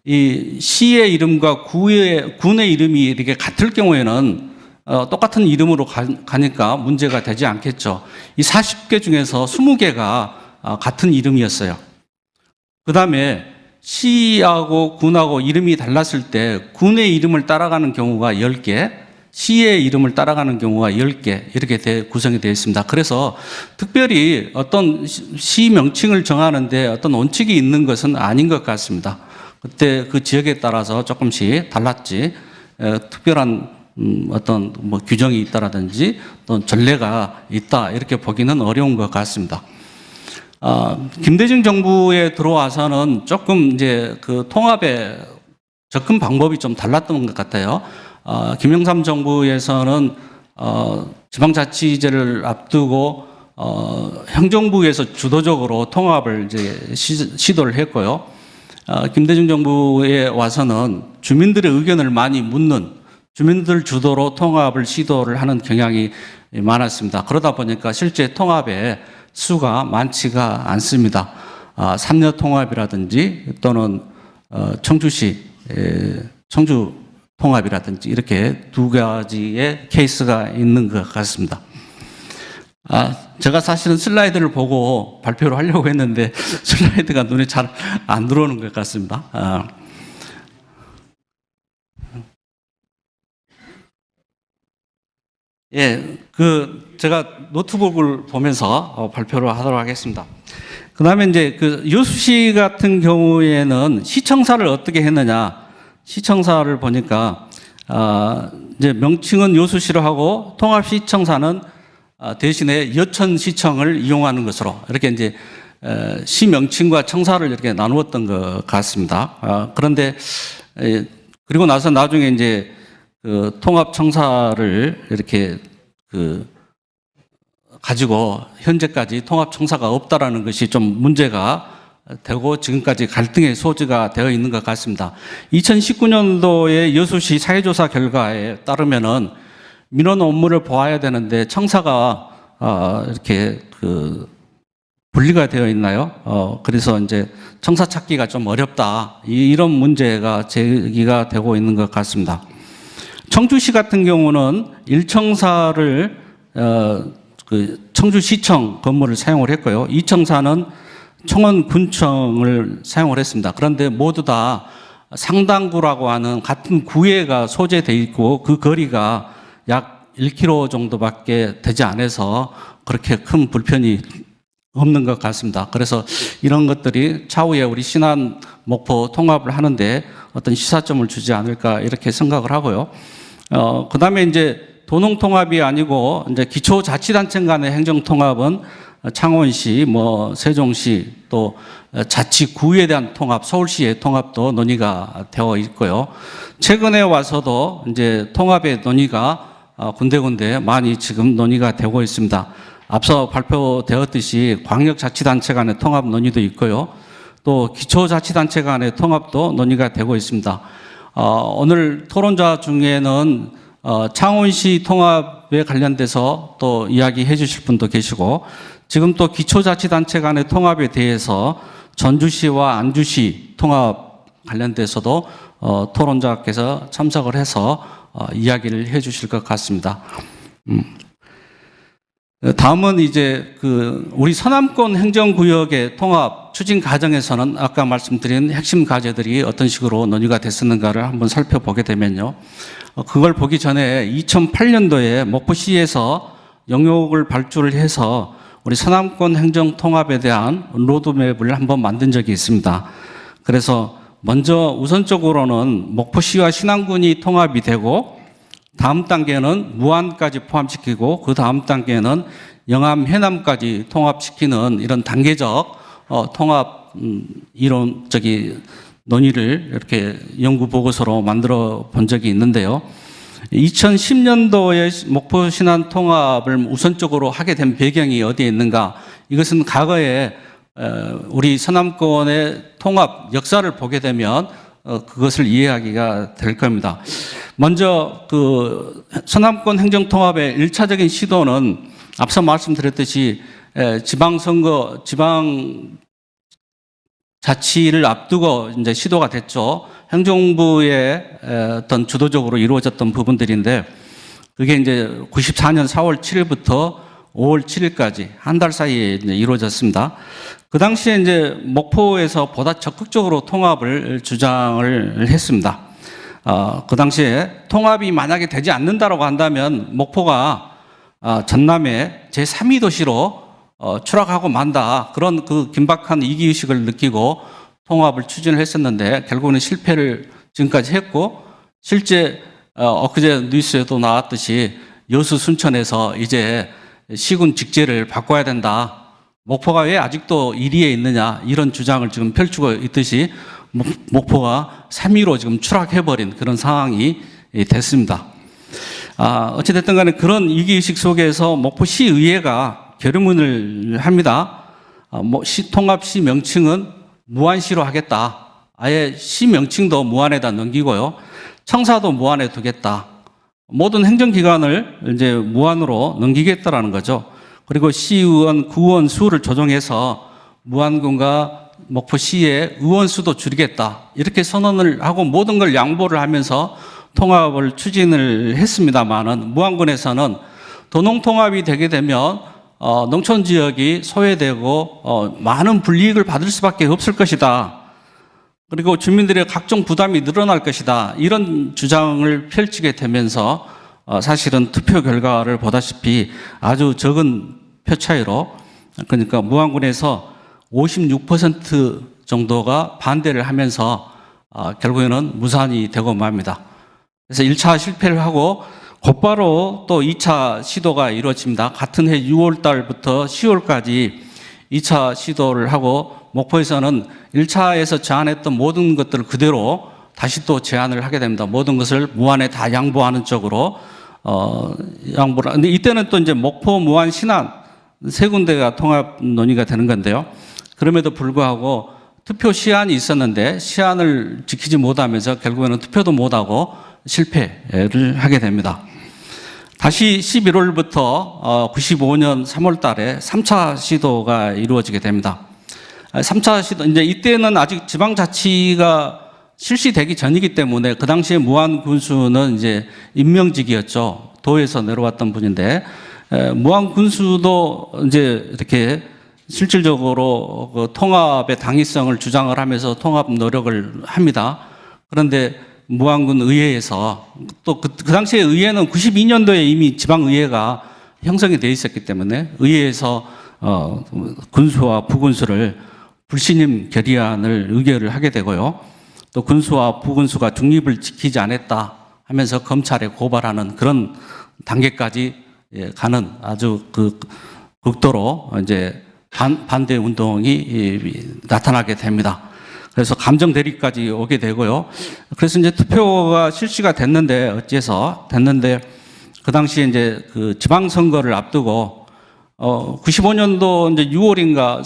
이 시의 이름과 군의 이름이 이렇게 같을 경우에는 똑같은 이름으로 가니까 문제가 되지 않겠죠. 이 40개 중에서 20개가 같은 이름이었어요. 그 다음에 시하고 군하고 이름이 달랐을 때 군의 이름을 따라가는 경우가 10개, 시의 이름을 따라가는 경우가 10개 이렇게 구성이 되어 있습니다. 그래서 특별히 어떤 시 명칭을 정하는데 어떤 원칙이 있는 것은 아닌 것 같습니다. 그때 그 지역에 따라서 조금씩 달랐지 특별한 어떤 뭐 규정이 있다라든지 또 전례가 있다 이렇게 보기는 어려운 것 같습니다. 김대중 정부에 들어와서는 조금 이제 그 통합의 접근 방법이 좀 달랐던 것 같아요. 김영삼 정부에서는 지방자치제를 앞두고 행정부에서 주도적으로 통합을 이제 시도를 했고요. 김대중 정부에 와서는 주민들의 의견을 많이 묻는 주민들 주도로 통합을 시도를 하는 경향이 많았습니다. 그러다 보니까 실제 통합의 수가 많지가 않습니다. 삼려 통합이라든지 또는 청주시 청주 통합이라든지 이렇게 두 가지의 케이스가 있는 것 같습니다. 제가 사실은 슬라이드를 보고 발표를 하려고 했는데 슬라이드가 눈에 잘 안 들어오는 것 같습니다. 예, 제가 노트북을 보면서 발표를 하도록 하겠습니다. 그 다음에 이제 그 여수시 같은 경우에는 시청사를 어떻게 했느냐. 시청사를 보니까, 이제 명칭은 여수시로 하고 통합시청사는 대신에 여천시청을 이용하는 것으로 이렇게 이제 시 명칭과 청사를 이렇게 나누었던 것 같습니다. 그런데, 그리고 나서 나중에 이제 그 통합청사를 이렇게 가지고 현재까지 통합청사가 없다라는 것이 좀 문제가 되고 지금까지 갈등의 소지가 되어 있는 것 같습니다. 2019년도에 여수시 사회조사 결과에 따르면은 민원 업무를 보아야 되는데 청사가 이렇게 분리가 되어 있나요? 그래서 이제 청사 찾기가 좀 어렵다. 이런 문제가 제기가 되고 있는 것 같습니다. 청주시 같은 경우는 1청사를 청주시청 건물을 사용을 했고요. 2청사는 청원군청을 사용을 했습니다. 그런데 모두 다 상당구라고 하는 같은 구에가 소재되어 있고 그 거리가 약 1km 정도밖에 되지 않아서 그렇게 큰 불편이 없는 것 같습니다. 그래서 이런 것들이 차후에 우리 신안 목포 통합을 하는데 어떤 시사점을 주지 않을까 이렇게 생각을 하고요. 그 다음에 이제 도농 통합이 아니고 이제 기초자치단체 간의 행정 통합은 창원시, 세종시 또 자치구에 대한 통합, 서울시의 통합도 논의가 되어 있고요. 최근에 와서도 이제 통합의 논의가 군데군데 많이 지금 논의가 되고 있습니다. 앞서 발표되었듯이 광역자치단체 간의 통합 논의도 있고요. 또 기초자치단체 간의 통합도 논의가 되고 있습니다. 오늘 토론자 중에는 창원시 통합에 관련돼서 또 이야기해 주실 분도 계시고 지금 또 기초자치단체 간의 통합에 대해서 전주시와 안주시 통합 관련돼서도 토론자께서 참석을 해서 이야기를 해 주실 것 같습니다. 다음은 이제 우리 서남권 행정구역의 통합 추진 과정에서는 아까 말씀드린 핵심 과제들이 어떤 식으로 논의가 됐었는가를 한번 살펴보게 되면요. 그걸 보기 전에 2008년도에 목포시에서 영역을 발주를 해서 우리 서남권 행정 통합에 대한 로드맵을 한번 만든 적이 있습니다. 그래서 먼저 우선적으로는 목포시와 신안군이 통합이 되고 다음 단계는 무안까지 포함시키고 그 다음 단계는 영암 해남까지 통합시키는 이런 단계적 통합 논의를 이렇게 연구 보고서로 만들어 본 적이 있는데요. 2010년도에 목포 신안 통합을 우선적으로 하게 된 배경이 어디에 있는가? 이것은 과거에 우리 서남권의 통합 역사를 보게 되면 그것을 이해하기가 될 겁니다. 먼저 서남권 행정통합의 1차적인 시도는 앞서 말씀드렸듯이 지방선거, 지방자치를 앞두고 이제 시도가 됐죠. 행정부의 어떤 주도적으로 이루어졌던 부분들인데 그게 이제 94년 4월 7일부터 5월 7일까지 한 달 사이에 이제 이루어졌습니다. 그 당시에 이제 목포에서 보다 적극적으로 통합을 주장을 했습니다. 그 당시에 통합이 만약에 되지 않는다라고 한다면 목포가 전남의 제3위 도시로 추락하고 만다. 그런 긴박한 이기의식을 느끼고 통합을 추진을 했었는데 결국은 실패를 지금까지 했고 실제 엊그제 뉴스에도 나왔듯이 여수 순천에서 이제 시군 직제를 바꿔야 된다. 목포가 왜 아직도 1위에 있느냐 이런 주장을 지금 펼치고 있듯이 목포가 3위로 지금 추락해버린 그런 상황이 됐습니다. 어찌됐든 간에 그런 위기의식 속에서 목포시의회가 결의문을 합니다. 통합시 명칭은 무안시로 하겠다. 아예 시 명칭도 무안에다 넘기고요. 청사도 무안에 두겠다. 모든 행정기관을 이제 무안으로 넘기겠다라는 거죠. 그리고 시의원, 구의원 수를 조정해서 무안군과 목포시의 의원 수도 줄이겠다. 이렇게 선언을 하고 모든 걸 양보를 하면서 통합을 추진을 했습니다만은 무안군에서는 도농통합이 되게 되면 농촌 지역이 소외되고 많은 불이익을 받을 수밖에 없을 것이다. 그리고 주민들의 각종 부담이 늘어날 것이다. 이런 주장을 펼치게 되면서 사실은 투표 결과를 보다시피 아주 적은 표 차이로 그러니까 무안군에서 56% 정도가 반대를 하면서 결국에는 무산이 되고 맙니다. 그래서 1차 실패를 하고 곧바로 또 2차 시도가 이루어집니다. 같은 해 6월 달부터 10월까지 2차 시도를 하고 목포에서는 1차에서 제안했던 모든 것들을 그대로 다시 또 제안을 하게 됩니다. 모든 것을 무안에 다 양보하는 쪽으로 양보를. 근데 이때는 또 이제 목포, 무안, 신안 세 군데가 통합 논의가 되는 건데요. 그럼에도 불구하고 투표 시한이 있었는데 시한을 지키지 못하면서 결국에는 투표도 못하고 실패를 하게 됩니다. 다시 11월부터 95년 3월 달에 3차 시도가 이루어지게 됩니다. 3차 시도, 이제 이때는 아직 지방자치가 실시되기 전이기 때문에 그 당시에 무안 군수는 이제 임명직이었죠. 도에서 내려왔던 분인데, 무안 군수도 이제 이렇게 실질적으로 그 통합의 당위성을 주장을 하면서 통합 노력을 합니다. 그런데 무안군 의회에서 또 그 당시에 의회는 92년도에 이미 지방의회가 형성이 돼 있었기 때문에 의회에서 군수와 부군수를 불신임 결의안을 의결을 하게 되고요. 또 군수와 부군수가 중립을 지키지 않았다 하면서 검찰에 고발하는 그런 단계까지 가는 아주 그 극도로 이제 반대 운동이 나타나게 됩니다. 그래서 감정 대립까지 오게 되고요. 그래서 이제 투표가 실시가 됐는데 어째서 됐는데 그 당시에 이제 그 지방선거를 앞두고 95년도 이제 6월인가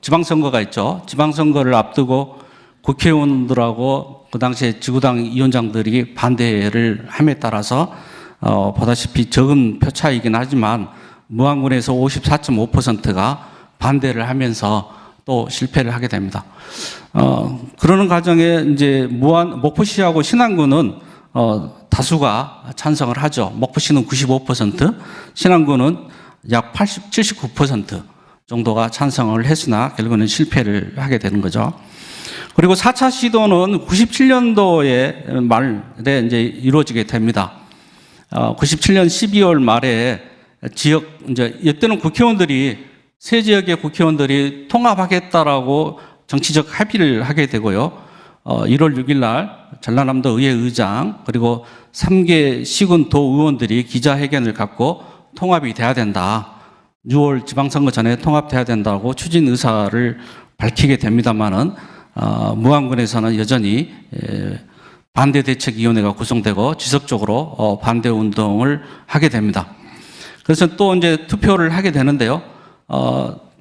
지방선거가 있죠. 지방선거를 앞두고 국회의원들하고 그 당시에 지구당 위원장들이 반대를 함에 따라서 보다시피 적은 표 차이긴 하지만 무안군에서 54.5%가 반대를 하면서 또 실패를 하게 됩니다. 그러는 과정에 이제 목포시하고 신안군은 다수가 찬성을 하죠. 목포시는 95%, 신안군은 약 79% 정도가 찬성을 했으나 결국은 실패를 하게 되는 거죠. 그리고 4차 시도는 97년도에 말에 이제 이루어지게 됩니다. 97년 12월 말에 이제 이때는 세 지역의 국회의원들이 통합하겠다라고 정치적 합의를 하게 되고요. 1월 6일 날 전라남도 의회 의장 그리고 3개 시군 도 의원들이 기자회견을 갖고 통합이 돼야 된다. 6월 지방선거 전에 통합돼야 된다고 추진 의사를 밝히게 됩니다만은 무안군에서는 여전히 반대대책위원회가 구성되고 지속적으로 반대 운동을 하게 됩니다. 그래서 또 이제 투표를 하게 되는데요.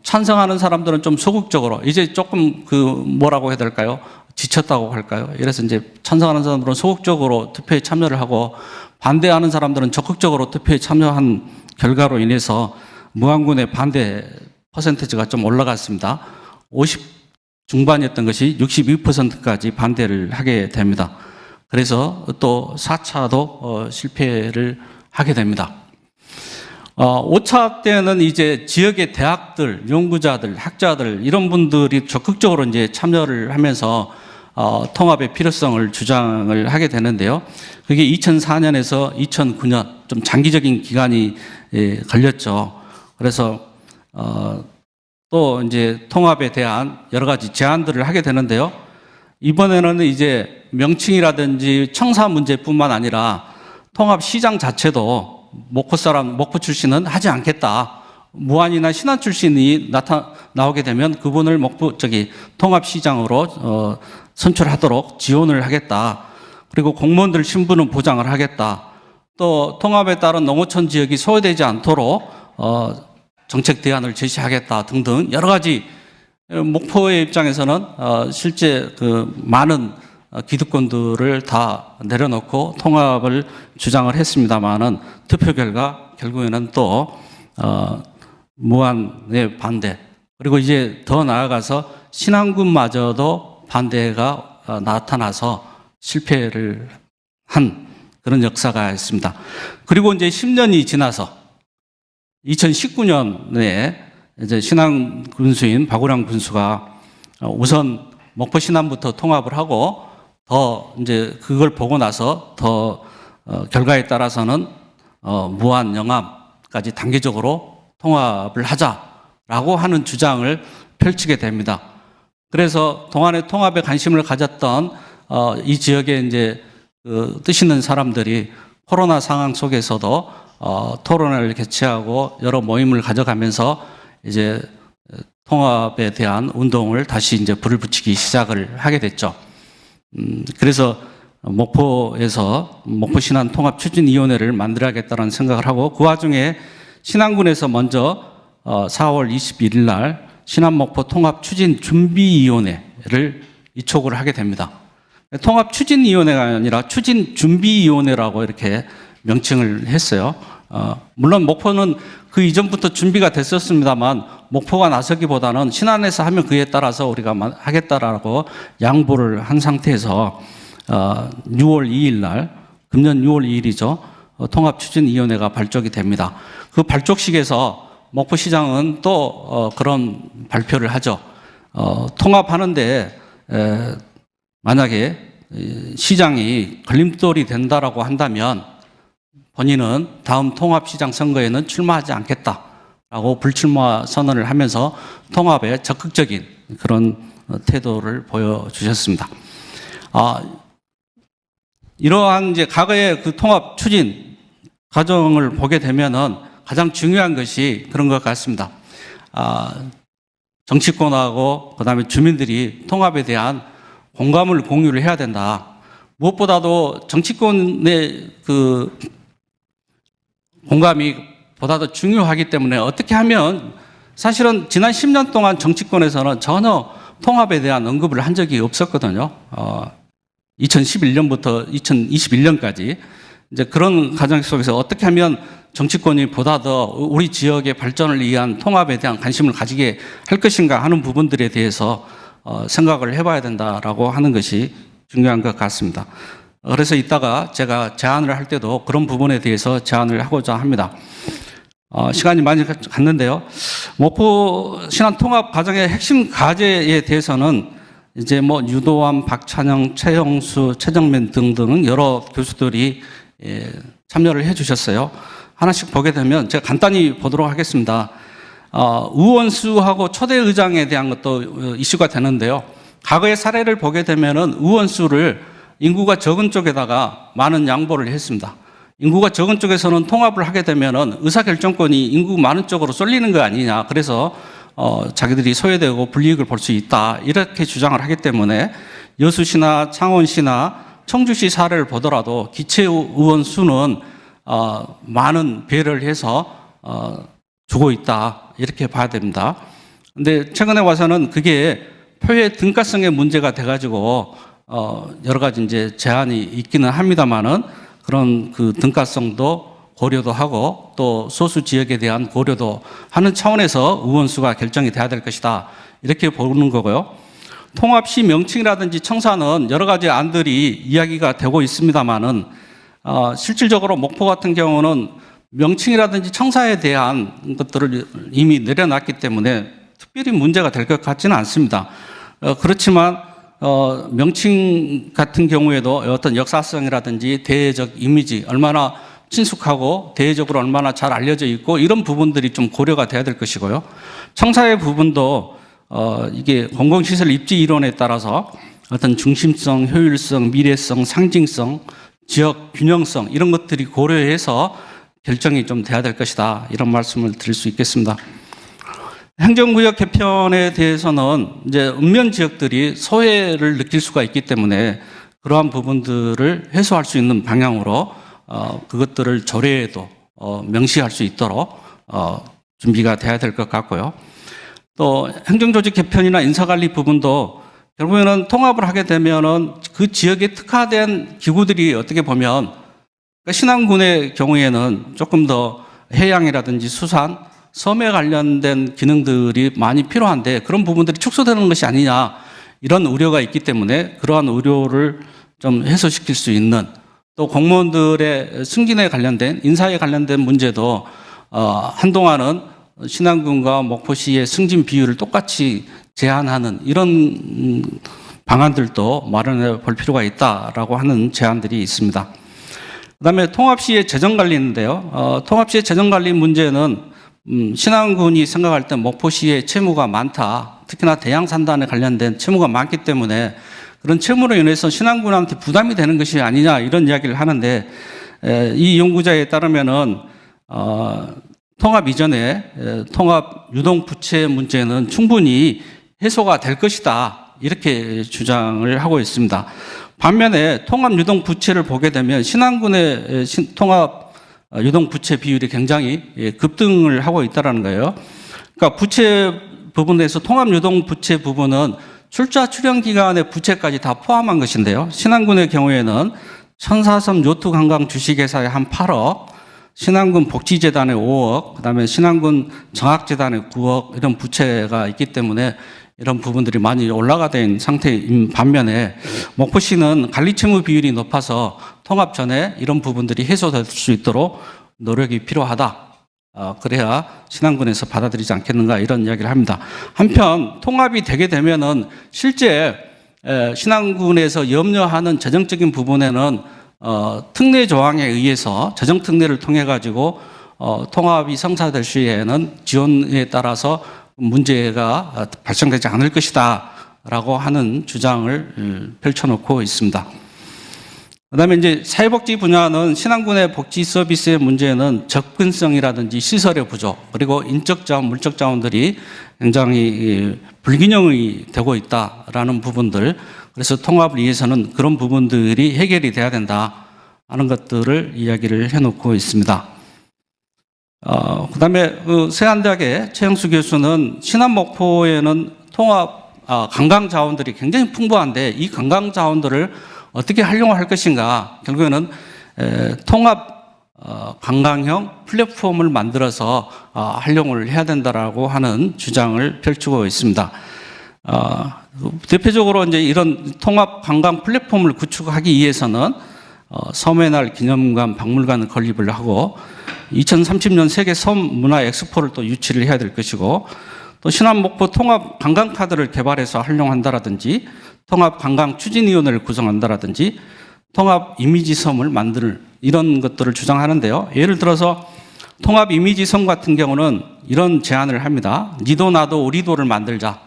찬성하는 사람들은 좀 소극적으로 이제 조금 뭐라고 해야 될까요? 지쳤다고 할까요? 이래서 이제 찬성하는 사람들은 소극적으로 투표에 참여를 하고 반대하는 사람들은 적극적으로 투표에 참여한 결과로 인해서 무안군의 반대 퍼센티지가 좀 올라갔습니다. 50 중반이었던 것이 62%까지 반대를 하게 됩니다. 그래서 또 4차도 실패를 하게 됩니다. 5차 때는 이제 지역의 대학들, 연구자들, 학자들 이런 분들이 적극적으로 이제 참여를 하면서 통합의 필요성을 주장을 하게 되는데요. 그게 2004년에서 2009년 좀 장기적인 기간이 걸렸죠. 그래서 또 이제 통합에 대한 여러 가지 제안들을 하게 되는데요. 이번에는 이제 명칭이라든지 청사 문제뿐만 아니라 통합 시장 자체도 목포 출신은 하지 않겠다. 무안이나 신안 출신이 나오게 되면 그분을 통합시장으로 선출하도록 지원을 하겠다. 그리고 공무원들 신분은 보장을 하겠다. 또 통합에 따른 농어촌 지역이 소외되지 않도록 정책 대안을 제시하겠다 등등 여러 가지 목포의 입장에서는 실제 많은 기득권들을 다 내려놓고 통합을 주장을 했습니다만은 투표 결과 결국에는 또 무안의 반대 그리고 이제 더 나아가서 신안군마저도 반대가 나타나서 실패를 한 그런 역사가 있습니다. 그리고 이제 10년이 지나서 2019년에 이제 신안 군수인 박우량 군수가 우선 목포 신안부터 통합을 하고 더 이제 그걸 보고 나서 더 결과에 따라서는 무안 영암까지 단계적으로 통합을 하자라고 하는 주장을 펼치게 됩니다. 그래서 동안의 통합에 관심을 가졌던 이 지역에 이제 뜻 있는 사람들이 코로나 상황 속에서도 토론회를 개최하고 여러 모임을 가져가면서 이제 통합에 대한 운동을 다시 이제 불을 붙이기 시작을 하게 됐죠. 그래서 목포에서 목포신안 통합추진위원회를 만들어야겠다는 생각을 하고 그 와중에 신안군에서 먼저 4월 21일 날 신안목포 통합추진준비위원회를 이촉을 하게 됩니다. 통합추진위원회가 아니라 추진준비위원회라고 이렇게 명칭을 했어요. 물론 목포는 그 이전부터 준비가 됐었습니다만 목포가 나서기보다는 신안에서 하면 그에 따라서 우리가 하겠다라고 양보를 한 상태에서 6월 2일 날 금년 6월 2일이죠. 통합추진위원회가 발족이 됩니다. 그 발족식에서 목포시장은 또 그런 발표를 하죠. 통합하는데 만약에 시장이 걸림돌이 된다라고 한다면 본인은 다음 통합시장 선거에는 출마하지 않겠다라고 불출마 선언을 하면서 통합에 적극적인 그런 태도를 보여주셨습니다. 이러한 이제 과거의 그 통합 추진 과정을 보게 되면은 가장 중요한 것이 그런 것 같습니다. 정치권하고 그다음에 주민들이 통합에 대한 공감을 공유를 해야 된다. 무엇보다도 정치권의 그 공감이 보다 더 중요하기 때문에 어떻게 하면 사실은 지난 10년 동안 정치권에서는 전혀 통합에 대한 언급을 한 적이 없었거든요. 2011년부터 2021년까지 이제 그런 과정 속에서 어떻게 하면 정치권이 보다 더 우리 지역의 발전을 위한 통합에 대한 관심을 가지게 할 것인가 하는 부분들에 대해서 생각을 해봐야 된다라고 하는 것이 중요한 것 같습니다. 그래서 이따가 제가 제안을 할 때도 그런 부분에 대해서 제안을 하고자 합니다. 시간이 많이 갔는데요. 목포 신안 통합 과정의 핵심 과제에 대해서는 이제 뭐 유도환, 박찬영, 최영수, 최정민 등등 여러 교수들이 참여를 해 주셨어요. 하나씩 보게 되면 제가 간단히 보도록 하겠습니다. 의원수하고 초대의장에 대한 것도 이슈가 되는데요. 과거의 사례를 보게 되면은 의원수를 인구가 적은 쪽에다가 많은 양보를 했습니다. 인구가 적은 쪽에서는 통합을 하게 되면은 의사결정권이 인구 많은 쪽으로 쏠리는 거 아니냐. 그래서 자기들이 소외되고 불이익을 볼 수 있다. 이렇게 주장을 하기 때문에 여수시나 창원시나 청주시 사례를 보더라도 기체의원 수는 많은 배려를 해서 주고 있다. 이렇게 봐야 됩니다. 근데 최근에 와서는 그게 표의 등가성의 문제가 돼가지고 여러 가지 이제 제한이 있기는 합니다만은 그런 그 등가성도 고려도 하고 또 소수 지역에 대한 고려도 하는 차원에서 의원수가 결정이 돼야 될 것이다. 이렇게 보는 거고요. 통합시 명칭이라든지 청사는 여러 가지 안들이 이야기가 되고 있습니다만은 실질적으로 목포 같은 경우는 명칭이라든지 청사에 대한 것들을 이미 내려놨기 때문에 특별히 문제가 될 것 같지는 않습니다. 그렇지만 명칭 같은 경우에도 어떤 역사성이라든지 대외적 이미지 얼마나 친숙하고 대외적으로 얼마나 잘 알려져 있고 이런 부분들이 좀 고려가 돼야 될 것이고요. 청사의 부분도 이게 공공시설 입지 이론에 따라서 어떤 중심성, 효율성, 미래성, 상징성, 지역 균형성 이런 것들이 고려해서 결정이 좀 돼야 될 것이다. 이런 말씀을 드릴 수 있겠습니다. 행정구역 개편에 대해서는 이제 읍면 지역들이 소외를 느낄 수가 있기 때문에 그러한 부분들을 해소할 수 있는 방향으로 그것들을 조례에도 명시할 수 있도록 준비가 돼야 될 것 같고요. 또 행정조직 개편이나 인사관리 부분도 결국에는 통합을 하게 되면은 그 지역에 특화된 기구들이 어떻게 보면 그러니까 신안군의 경우에는 조금 더 해양이라든지 수산, 섬에 관련된 기능들이 많이 필요한데 그런 부분들이 축소되는 것이 아니냐 이런 우려가 있기 때문에 그러한 우려를 좀 해소시킬 수 있는 또 공무원들의 승진에 관련된 인사에 관련된 문제도 한동안은 신안군과 목포시의 승진 비율을 똑같이 제한하는 이런 방안들도 마련해 볼 필요가 있다라고 하는 제안들이 있습니다. 그다음에 통합시의 재정관리인데요. 통합시의 재정관리 문제는 신안군이 생각할 때 목포시의 채무가 많다. 특히나 대양산단에 관련된 채무가 많기 때문에 그런 채무로 인해서 신안군한테 부담이 되는 것이 아니냐 이런 이야기를 하는데 이 연구자에 따르면은 통합 이전에 통합 유동부채 문제는 충분히 해소가 될 것이다 이렇게 주장을 하고 있습니다. 반면에 통합 유동부채를 보게 되면 신안군의 통합 유동부채 비율이 굉장히 급등을 하고 있다는 거예요. 그러니까 부채 부분에서 통합 유동부채 부분은 출자 출연 기간의 부채까지 다 포함한 것인데요. 신안군의 경우에는 천사섬 요트관광 주식회사에 한 8억, 신안군 복지재단에 5억, 그다음에 신안군 정학재단에 9억 이런 부채가 있기 때문에 이런 부분들이 많이 올라가 된 상태인 반면에 목포시는 관리채무 비율이 높아서 통합 전에 이런 부분들이 해소될 수 있도록 노력이 필요하다. 그래야 신안군에서 받아들이지 않겠는가 이런 이야기를 합니다. 한편 통합이 되게 되면은 실제 신안군에서 염려하는 재정적인 부분에는 특례 조항에 의해서 재정 특례를 통해 가지고 통합이 성사될 시에는 지원에 따라서 문제가 발생되지 않을 것이다라고 하는 주장을 펼쳐놓고 있습니다. 그다음에 이제 사회복지 분야는 신안군의 복지 서비스의 문제는 접근성이라든지 시설의 부족 그리고 인적 자원, 물적 자원들이 굉장히 불균형이 되고 있다라는 부분들 그래서 통합을 위해서는 그런 부분들이 해결이 돼야 된다 하는 것들을 이야기를 해놓고 있습니다. 그다음에 세안대학의 최영수 교수는 신안 목포에는 통합 관광 자원들이 굉장히 풍부한데 이 관광 자원들을 어떻게 활용할 것인가 결국에는 통합 관광형 플랫폼을 만들어서 활용을 해야 된다라고 하는 주장을 펼치고 있습니다. 대표적으로 이제 이런 통합 관광 플랫폼을 구축하기 위해서는 섬의 날 기념관, 박물관 건립을 하고 2030년 세계 섬 문화 엑스포를 또 유치를 해야 될 것이고 또 신안 목포 통합 관광 카드를 개발해서 활용한다라든지 통합 관광 추진위원회를 구성한다라든지 통합 이미지 섬을 만들 이런 것들을 주장하는데요. 예를 들어서 통합 이미지 섬 같은 경우는 이런 제안을 합니다. 니도 나도 우리도를 만들자.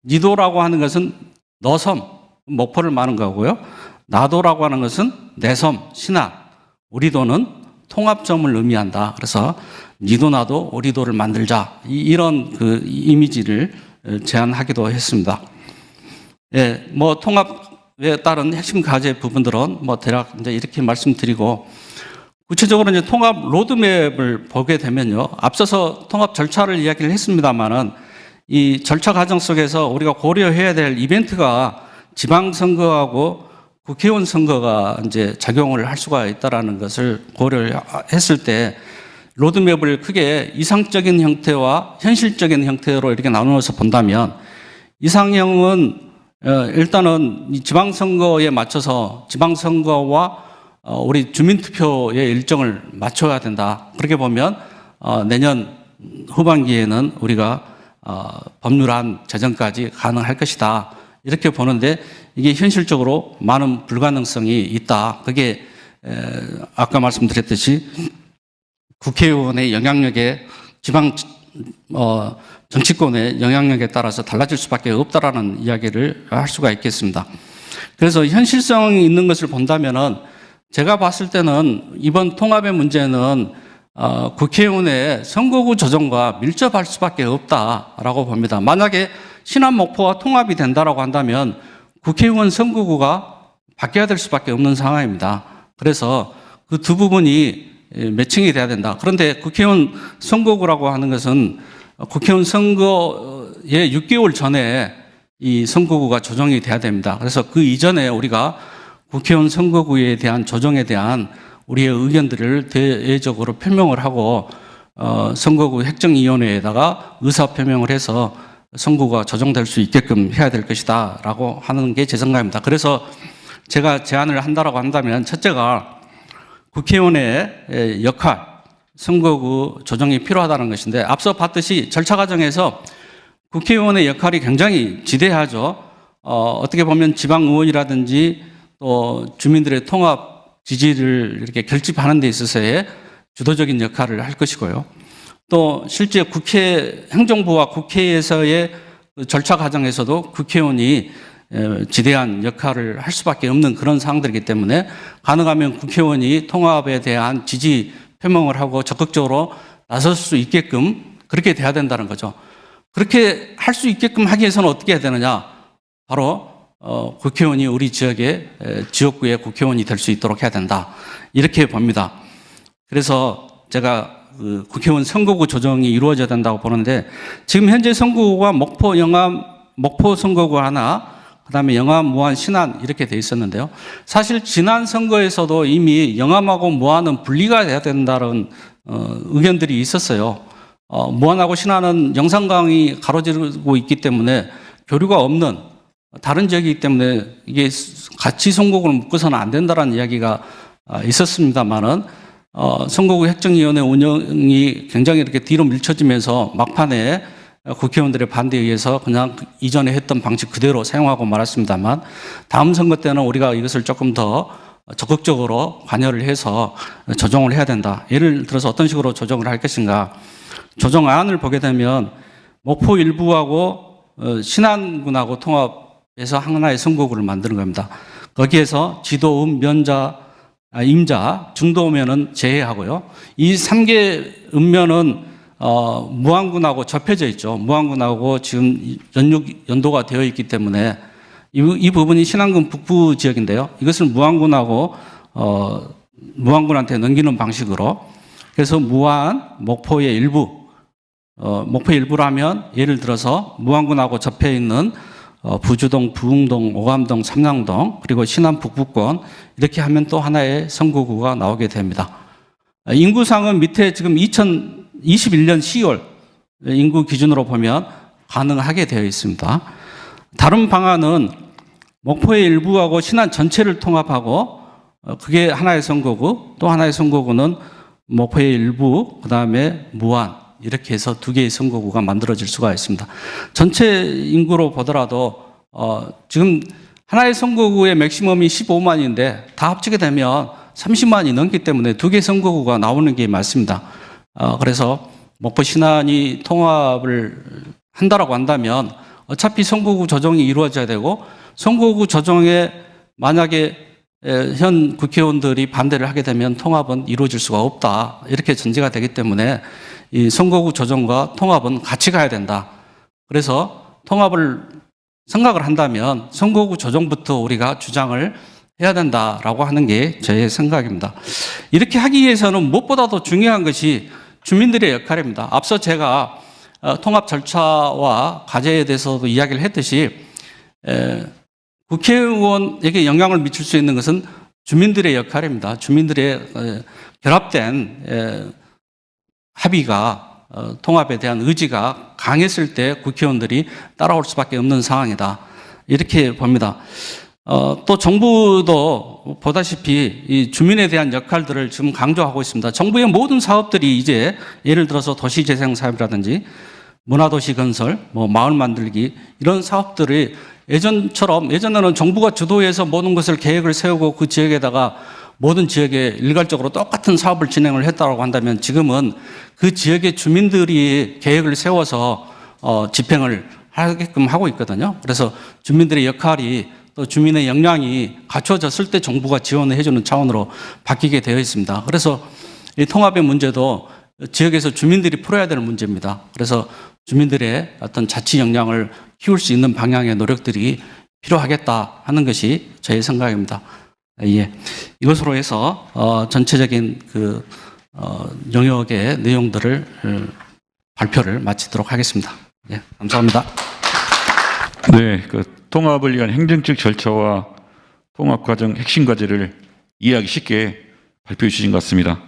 니도라고 하는 것은 너섬, 목포를 말하는 거고요. 나도라고 하는 것은 내 섬, 신안. 우리도는 통합점을 의미한다. 그래서 니도 나도 우리도를 만들자. 이런 그 이미지를 제안하기도 했습니다. 예, 뭐 통합에 따른 핵심 과제 부분들은 뭐 대략 이제 이렇게 말씀드리고 구체적으로 이제 통합 로드맵을 보게 되면요. 앞서서 통합 절차를 이야기를 했습니다만은 이 절차 과정 속에서 우리가 고려해야 될 이벤트가 지방선거하고 국회의원 선거가 이제 작용을 할 수가 있다라는 것을 고려했을 때 로드맵을 크게 이상적인 형태와 현실적인 형태로 이렇게 나누어서 본다면 이상형은 일단은 이 지방선거에 맞춰서 지방선거와 우리 주민투표의 일정을 맞춰야 된다. 그렇게 보면 내년 후반기에는 우리가 법률안 제정까지 가능할 것이다. 이렇게 보는데 이게 현실적으로 많은 불가능성이 있다. 그게 아까 말씀드렸듯이 국회의원의 영향력에 지방 정치권의 영향력에 따라서 달라질 수밖에 없다라는 이야기를 할 수가 있겠습니다. 그래서 현실성이 있는 것을 본다면은 제가 봤을 때는 이번 통합의 문제는 국회의원의 선거구 조정과 밀접할 수밖에 없다라고 봅니다. 만약에 신안 목포와 통합이 된다라고 한다면 국회의원 선거구가 바뀌어야 될 수밖에 없는 상황입니다. 그래서 그 두 부분이 매칭이 돼야 된다. 그런데 국회의원 선거구라고 하는 것은 국회의원 선거의 6개월 전에 이 선거구가 조정이 돼야 됩니다. 그래서 그 이전에 우리가 국회의원 선거구에 대한 조정에 대한 우리의 의견들을 대외적으로 표명을 하고 선거구 획정위원회에다가 의사표명을 해서 선거구가 조정될 수 있게끔 해야 될 것이다 라고 하는 게 제 생각입니다. 그래서 제가 제안을 한다라고 한다면 첫째가 국회의원의 역할, 선거구 조정이 필요하다는 것인데 앞서 봤듯이 절차 과정에서 국회의원의 역할이 굉장히 지대하죠. 어떻게 보면 지방의원이라든지 또 주민들의 통합 지지를 이렇게 결집하는 데 있어서의 주도적인 역할을 할 것이고요. 또 실제 국회 행정부와 국회에서의 절차 과정에서도 국회의원이 지대한 역할을 할 수밖에 없는 그런 상황들이기 때문에 가능하면 국회의원이 통합에 대한 지지 표명을 하고 적극적으로 나설 수 있게끔 그렇게 돼야 된다는 거죠. 그렇게 할 수 있게끔 하기 위해서는 어떻게 해야 되느냐? 바로 국회의원이 우리 지역의 지역구의 국회의원이 될 수 있도록 해야 된다. 이렇게 봅니다. 그래서 제가 국회의원 선거구 조정이 이루어져야 된다고 보는데 지금 현재 선거구가 목포, 영암, 목포 선거구 하나, 그다음에 영암, 무안, 신안 이렇게 돼 있었는데요. 사실 지난 선거에서도 이미 영암하고 무안은 분리가 돼야 된다는 의견들이 있었어요. 무안하고 신안은 영산강이 가로지르고 있기 때문에 교류가 없는 다른 지역이기 때문에 이게 같이 선거구를 묶어서는 안 된다는 이야기가 있었습니다만은 선거구 획정위원회 운영이 굉장히 이렇게 뒤로 밀쳐지면서 막판에 국회의원들의 반대에 의해서 그냥 이전에 했던 방식 그대로 사용하고 말았습니다만 다음 선거 때는 우리가 이것을 조금 더 적극적으로 관여를 해서 조정을 해야 된다. 예를 들어서 어떤 식으로 조정을 할 것인가. 조정안을 보게 되면 목포 일부하고 신안군하고 통합해서 하나의 선거구를 만드는 겁니다. 거기에서 지도음, 면자, 임자, 중도음면은 제외하고요. 이 3개 읍면은 무안군하고 접해져 있죠. 무안군하고 지금 연도가 되어 있기 때문에 이 부분이 신안군 북부 지역인데요. 이것을 무안군하고 무안군한테 넘기는 방식으로 그래서 무안, 목포의 일부 목포의 일부라면 예를 들어서 무안군하고 접해 있는 부주동, 부흥동, 오감동, 삼랑동 그리고 신안 북부권 이렇게 하면 또 하나의 선거구가 나오게 됩니다. 인구상은 밑에 지금 2021년 10월 인구 기준으로 보면 가능하게 되어 있습니다. 다른 방안은 목포의 일부하고 신안 전체를 통합하고 그게 하나의 선거구, 또 하나의 선거구는 목포의 일부, 그 다음에 무안 이렇게 해서 두 개의 선거구가 만들어질 수가 있습니다. 전체 인구로 보더라도 지금 하나의 선거구의 맥시멈이 15만인데 다 합치게 되면 30만이 넘기 때문에 두 개의 선거구가 나오는 게 맞습니다. 그래서 목포 신안이 통합을 한다라고 한다면 어차피 선거구 조정이 이루어져야 되고 선거구 조정에 만약에 현 국회의원들이 반대를 하게 되면 통합은 이루어질 수가 없다. 이렇게 전제가 되기 때문에 이 선거구 조정과 통합은 같이 가야 된다. 그래서 통합을 생각을 한다면 선거구 조정부터 우리가 주장을 해야 된다라고 하는 게 제 생각입니다. 이렇게 하기 위해서는 무엇보다도 중요한 것이 주민들의 역할입니다. 앞서 제가 통합 절차와 과제에 대해서도 이야기를 했듯이 국회의원에게 영향을 미칠 수 있는 것은 주민들의 역할입니다. 주민들의 결합된 합의가 통합에 대한 의지가 강했을 때 국회의원들이 따라올 수밖에 없는 상황이다. 이렇게 봅니다. 또 정부도 보다시피 이 주민에 대한 역할들을 지금 강조하고 있습니다. 정부의 모든 사업들이 이제 예를 들어서 도시재생 사업이라든지 문화도시 건설, 마을 만들기 이런 사업들이 예전에는 정부가 주도해서 모든 것을 계획을 세우고 그 지역에다가 모든 지역에 일괄적으로 똑같은 사업을 진행을 했다고 한다면 지금은 그 지역의 주민들이 계획을 세워서 집행을 하게끔 하고 있거든요. 그래서 주민들의 역할이 또 주민의 역량이 갖춰졌을 때 정부가 지원을 해주는 차원으로 바뀌게 되어 있습니다. 그래서 이 통합의 문제도 지역에서 주민들이 풀어야 되는 문제입니다. 그래서 주민들의 어떤 자치 역량을 키울 수 있는 방향의 노력들이 필요하겠다 하는 것이 저의 생각입니다. 예. 이것으로 해서 전체적인 그 영역의 내용들을 발표를 마치도록 하겠습니다. 예, 감사합니다. 네, 그 통합을 위한 행정적 절차와 통합 과정 핵심 과제를 이해하기 쉽게 발표해 주신 것 같습니다.